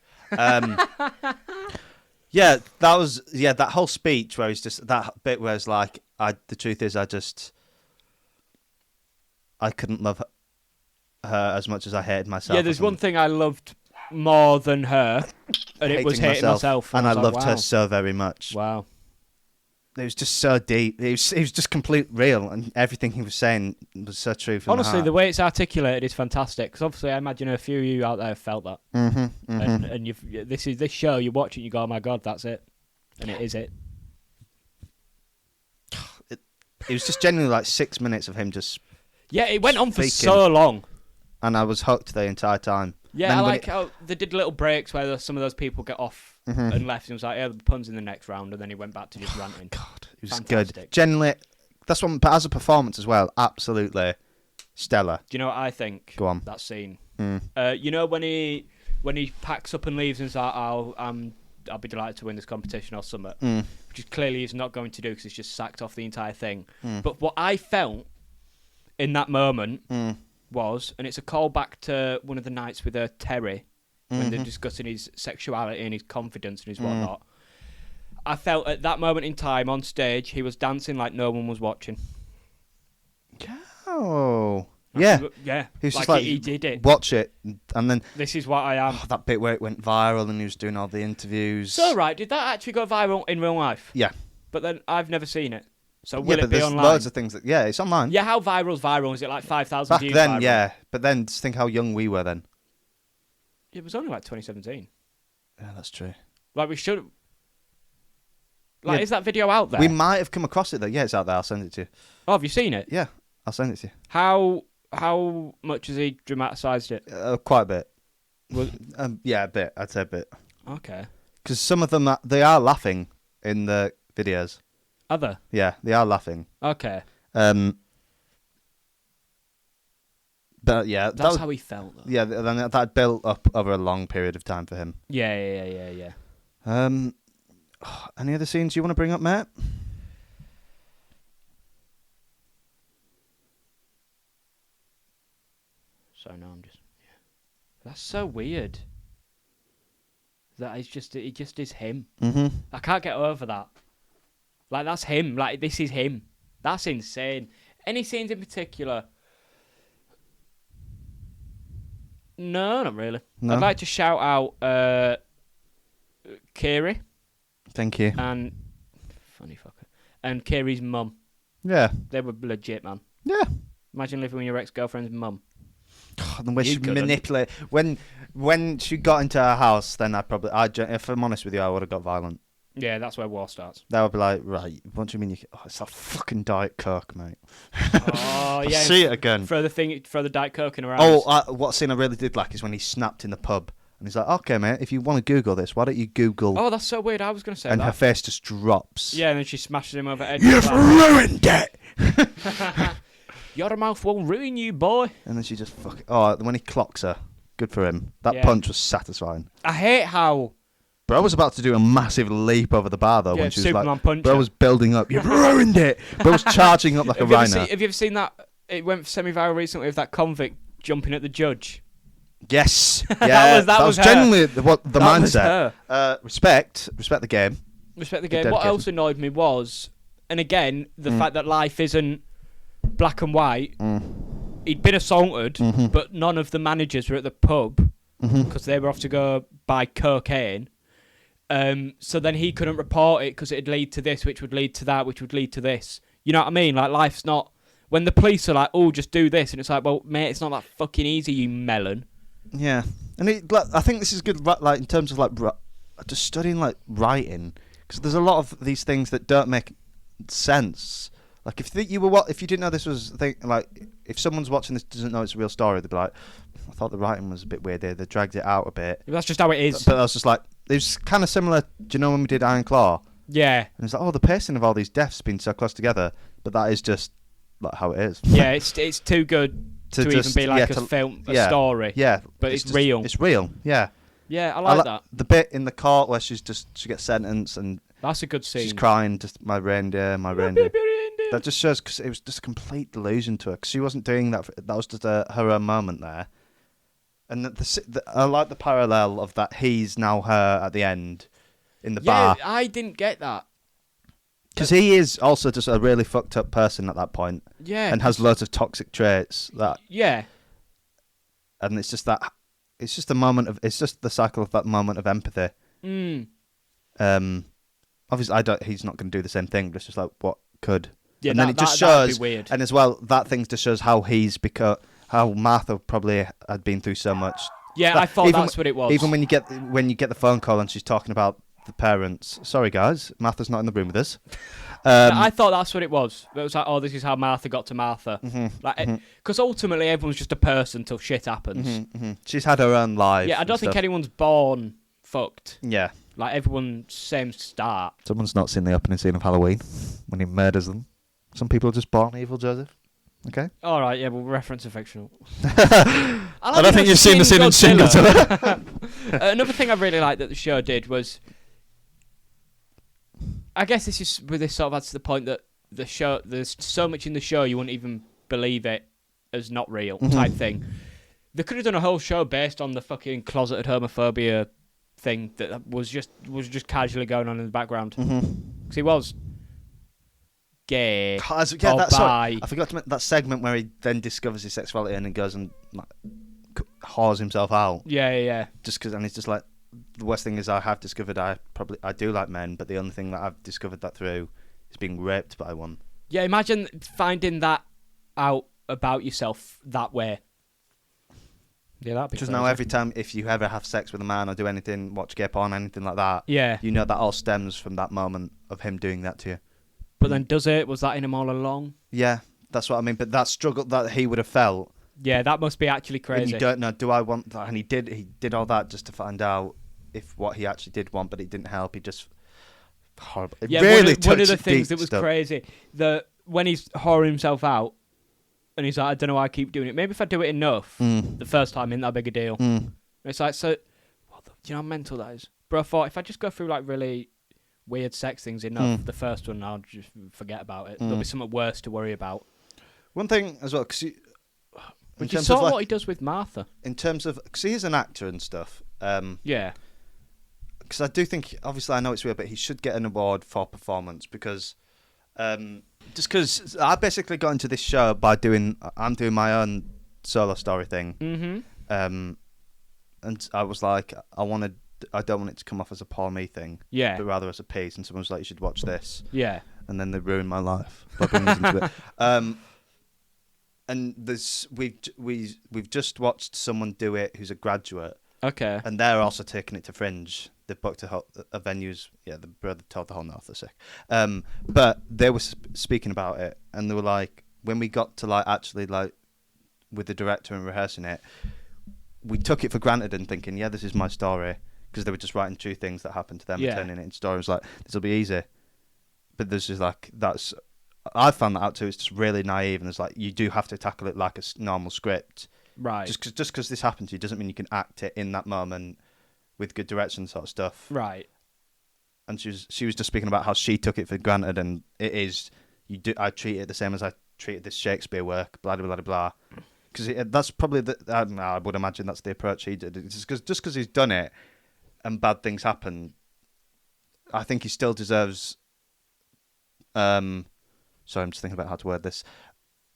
Yeah, that whole speech where he's just that bit where it's like, the truth is, I couldn't love her as much as I hated myself. Yeah, there's one thing I loved more than her, and it was hating myself. And I was loved like, her wow. so very much. Wow. It was just so deep. It was just complete real, and everything he was saying was so true. From Honestly, the the way it's articulated is fantastic. Because obviously, I imagine a few of you out there have felt that. And this show you watch it, you go, oh my god, that's it, and it is it. It was just genuinely like 6 minutes of him just. Yeah, it went on for speaking. so long. And I was hooked the entire time. Yeah, Then I when like how they did little breaks where some of those people get off and left, and it was like, yeah, the pun's in the next round, and then he went back to just ranting. God, it was Fantastic. good. Generally, that's one. But as a performance as well, absolutely stellar. Do you know what I think? Go on. That scene. You know when he packs up and leaves and is like, I'll be delighted to win this competition or something, which is clearly he's not going to do because he's just sacked off the entire thing. But what I felt in that moment was, and it's a callback to one of the nights with Terry when they're discussing his sexuality and his confidence and his whatnot. I felt at that moment in time on stage he was dancing like no one was watching. Oh, yeah. Yeah, He was like just like, he did it. Watch it, and then This is what I am. that bit where it went viral and he was doing all the interviews. So right, did that actually go viral in real life? Yeah. But then I've never seen it. So Yeah, will but it be there's online? loads of things that it's online. Yeah, how viral's viral? Is it like 5,000 Back views then, viral? yeah. But then just think how young we were then. It was only like 2017. Yeah, that's true. Like we should. Like, Yeah. is that video out there? We might have come across it though. Yeah, it's out there. I'll send it to you. Oh, have you seen it? Yeah, I'll send it to you. How much has he dramatised it? Quite a bit. Was, Yeah, a bit. I'd say a bit. okay. Because some of them, they are laughing in the videos. Other. Yeah, they are laughing. Okay. But yeah, That's how he felt, though. Yeah, then that built up over a long period of time for him. Yeah. Any other scenes you want to bring up, Matt? So no, I'm just. Yeah. That's so weird. That it just is him. Mm-hmm. I can't get over that. Like, that's him. Like, this is him. That's insane. Any scenes in particular? No, not really. No? I'd like to shout out Kiri. Thank you. And funny fucker. And Kiri's mum. Yeah. They were legit, man. Yeah. Imagine living with your ex-girlfriend's mum. The way she manipulated when she got into her house, then if I'm honest with you, I would have got violent. Yeah, that's where war starts. That would be like, right, what do you mean it's a fucking Diet Coke, mate. Oh yeah. See it again. Throw the Diet Coke in her eyes. What scene I really did like is when he snapped in the pub and he's like, okay, mate, if you want to Google this, why don't you Google? Oh, that's so weird. I was going to say and that. her face just drops. Yeah, and then she smashes him over the head. You've ruined it. Your mouth will ruin you, boy. And then she just when he clocks her, good for him. That punch was satisfying. I hate how. Bro was about to do a massive leap over the bar though when she was Superman like, punch bro was building up. You've ruined it. Bro was charging up like a rhino. Have you ever seen that? It went semi-viral recently with that convict jumping at the judge. Yes. Yeah. that was genuinely the mindset. Respect the game. Respect the game. What else annoyed me was, and again, the fact that life isn't black and white. He'd been assaulted, but none of the managers were at the pub because they were off to go buy cocaine. So then he couldn't report it because it'd lead to this, which would lead to that, which would lead to this. You know what I mean? Like, life's not... When the police are like, oh, just do this, and it's like, well, mate, it's not that fucking easy, you melon. Yeah. And I think this is good, like, in terms of, like, just studying, like, writing. Because there's a lot of these things that don't make sense. Like, if you didn't know this was... if someone's watching this doesn't know it's a real story, they'd be like, I thought the writing was a bit weird there. They dragged it out a bit. That's just how it is. But I was just like... It was kind of similar, do you know when we did Iron Claw? Yeah. And it's like, the pacing of all these deaths has been so close together, but that is just like how it is. Yeah, it's too good to even be like a film, a story. Yeah. But it's real. It's real, yeah. Yeah, I like that. The bit in the court where she gets sentenced and... That's a good scene. She's crying, just, my reindeer, my reindeer. That just shows, because it was just a complete delusion to her, because she wasn't doing that, that was just her own moment there. And I like the parallel of that he's now her at the end in the bar. Yeah, I didn't get that. Because he is also just a really fucked up person at that point. Yeah. And has loads of toxic traits. Yeah. And it's just that... It's just a moment of... It's just the cycle of that moment of empathy. Obviously, he's not going to do the same thing, but it's just like, what could? Yeah, and then it just shows... Be weird. And as well, that thing just shows how he's become... How Martha probably had been through so much. Yeah, I thought that's what it was. Even when you get the phone call and she's talking about the parents. Sorry, guys, Martha's not in the room with us. I thought that's what it was. It was like, oh, this is how Martha got to Martha. Because ultimately, everyone's just a person till shit happens. She's had her own life. Yeah, I don't think anyone's born fucked. Yeah. Like, everyone's same start. Someone's not seen the opening scene of Halloween when he murders them. Some people are just born evil, Joseph. Okay. All right, yeah, we'll reference a fictional. I don't think you've seen the scene in Shin Godzilla. Another thing I really liked that the show did was, I guess this sort of adds to the point that the show, there's so much in the show you wouldn't even believe it as not real type thing. They could have done a whole show based on the fucking closeted homophobia thing that was just casually going on in the background. Because he was gay. I forgot to mention that segment where he then discovers his sexuality and he goes and like, whores himself out. Yeah. Just because, and he's just like, the worst thing is I have discovered I do like men, but the only thing that I've discovered that through is being raped by one. Yeah, imagine finding that out about yourself that way. Yeah, that'd be because crazy. now every time if you ever have sex with a man or do anything, watch gay porn, anything like that, you know that all stems from that moment of him doing that to you. But then does it? Was that in him all along? Yeah, that's what I mean. But that struggle that he would have felt. Yeah, that must be actually crazy. And you don't know, do I want that? And he did all that just to find out if what he actually did want, but it didn't help. He just... Horrible. Yeah, really one of the things that was stuff. crazy, when he's whoring himself out, and he's like, I don't know why I keep doing it. Maybe if I do it enough, the first time, isn't that big a deal? It's like, so... do you know how mental that is? Bro, I thought, if I just go through like really... weird sex things enough, the first one I'll just forget about it. There'll be something worse to worry about. One thing as well, because you saw what he does with Martha. In terms of, because he is an actor and stuff. Yeah. Because I do think, obviously I know it's weird, but he should get an award for performance because, just because I basically got into this show by I'm doing my own solo story thing. And I was like, I want to I don't want it to come off as a poor me thing. Yeah. But rather as a piece. And someone's like, you should watch this. Yeah. And then they ruin my life by bringing us into it. And we've just watched someone do it who's a graduate. Okay. And they're also taking it to Fringe. They've booked a venues. Yeah, the brother told the whole north. They're sick. But they were speaking about it, and they were like, when we got to like actually like with the director and rehearsing it, we took it for granted and thinking, yeah, this is my story, because they were just writing true things that happened to them and turning it into stories. Like, this will be easy. But there's just like I found that out too. It's just really naive, and it's like you do have to tackle it like a normal script. Right. Just because this happened to you doesn't mean you can act it in that moment with good direction sort of stuff. Right. And she was just speaking about how she took it for granted, and it is I treat it the same as I treated this Shakespeare work. Blah blah blah blah. Because that's probably I would imagine that's the approach he did. It's just because he's done it, and bad things happen. I think he still deserves. Sorry, I'm just thinking about how to word this.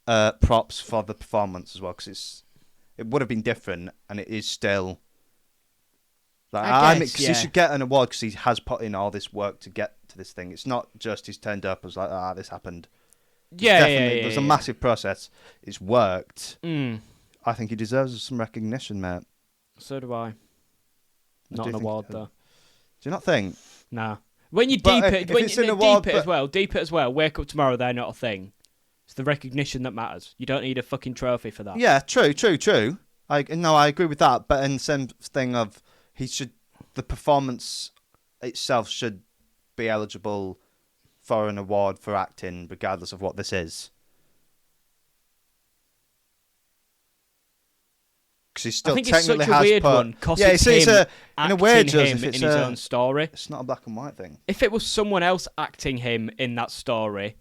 Props for the performance as well, because it would have been different, and it is still. Like, because he should get an award because he has put in all this work to get to this thing. It's not just he's turned up as like, this happened. There's a massive process. It's worked. I think he deserves some recognition, mate. So do I. Not an award, though. Do you not think? Nah. When you deep it as well, wake up tomorrow, they're not a thing. It's the recognition that matters. You don't need a fucking trophy for that. Yeah, true. I agree with that. But in the same thing of the performance itself should be eligible for an award for acting, regardless of what this is. Because he still technically has weird one. In a way, him in his own story. It's not a black and white thing. If it was someone else acting him in that story,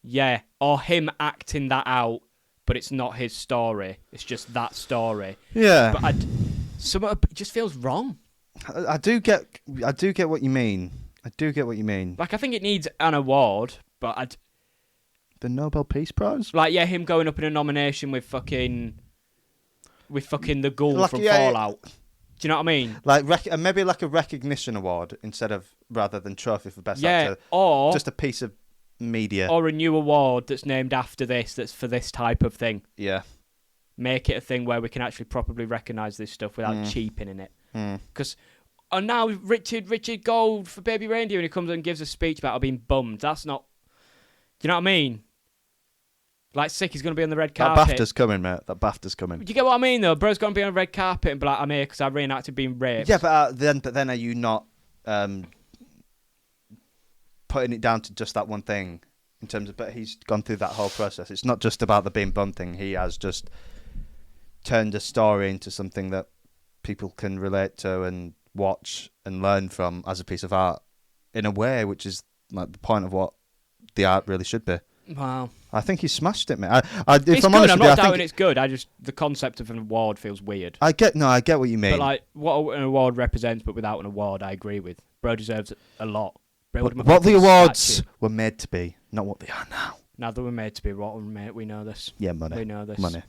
yeah, or him acting that out, but it's not his story. It's just that story. Yeah, but it just feels wrong. I do get what you mean. Like, I think it needs an award, but the Nobel Peace Prize. Like, yeah, him going up in a nomination with fucking the ghoul from Fallout. Do you know what I mean? Like maybe like a recognition award rather than trophy for best actor. Or just a piece of media. Or a new award that's named after this, that's for this type of thing. Yeah. Make it a thing where we can actually properly recognise this stuff without cheapening it. Because now Richard Gold for Baby Reindeer, and he comes and gives a speech about being bummed. That's not... Do you know what I mean? Like, sick, he's going to be on the red carpet. That BAFTA's coming, mate. That BAFTA's coming. Do you get what I mean, though? Bro's going to be on the red carpet and be like, I'm here because I reenacted being raped. Yeah, but then are you not putting it down to just that one thing? In terms of, but he's gone through that whole process. It's not just about the being bummed thing. He has just turned a story into something that people can relate to and watch and learn from as a piece of art in a way which is like the point of what the art really should be. Wow. I think he smashed it, mate. It's good. I'm not doubting it's good. The concept of an award feels weird. I get what you mean. But like, what an award represents, but without an award, I agree with. Bro deserves a lot. What the awards were made to be, not what they are now. Now they were made to be what were made. We know this. Yeah, money. We know this. Money.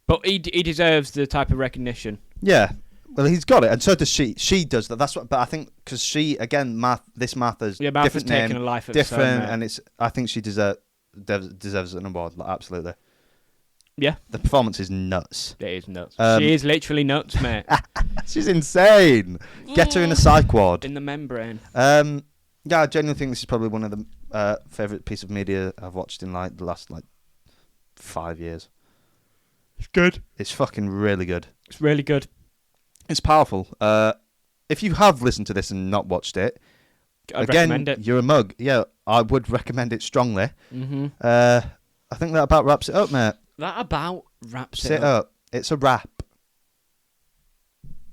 But he deserves the type of recognition. Yeah. Well, he's got it, and so does she. She does that. That's what. But I think because she, again, Martha's different name, taken a life of different, and it's. I think she deserves an award. Like, absolutely. Yeah. The performance is nuts. It is nuts. She is literally nuts, mate. She's insane. Get her in a psych ward. In the membrane. Yeah, I genuinely think this is probably one of the favourite piece of media I've watched in like the last 5 years. It's good. It's fucking really good. It's really good. It's powerful. If you have listened to this and not watched it, I'd recommend it. You're a mug. Yeah, I would recommend it strongly. Mm-hmm. I think that about wraps it up, mate. That about wraps it up. It's a wrap.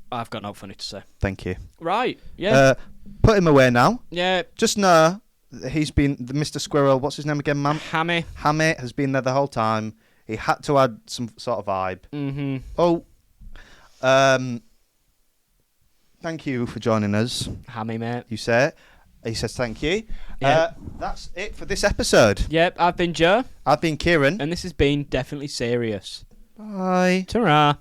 I've got no funny to say. Thank you. Right, yeah. Put him away now. Yeah. Just know he's been Mr. Squirrel. What's his name again, man? Hammy. Hammy has been there the whole time. He had to add some sort of vibe. Mm-hmm. Oh. Thank you for joining us. Hammy, mate. You say it. He says thank you. Yep. That's it for this episode. Yep, I've been Joe. I've been Kieran. And this has been Definitely Serious. Bye. Ta-ra.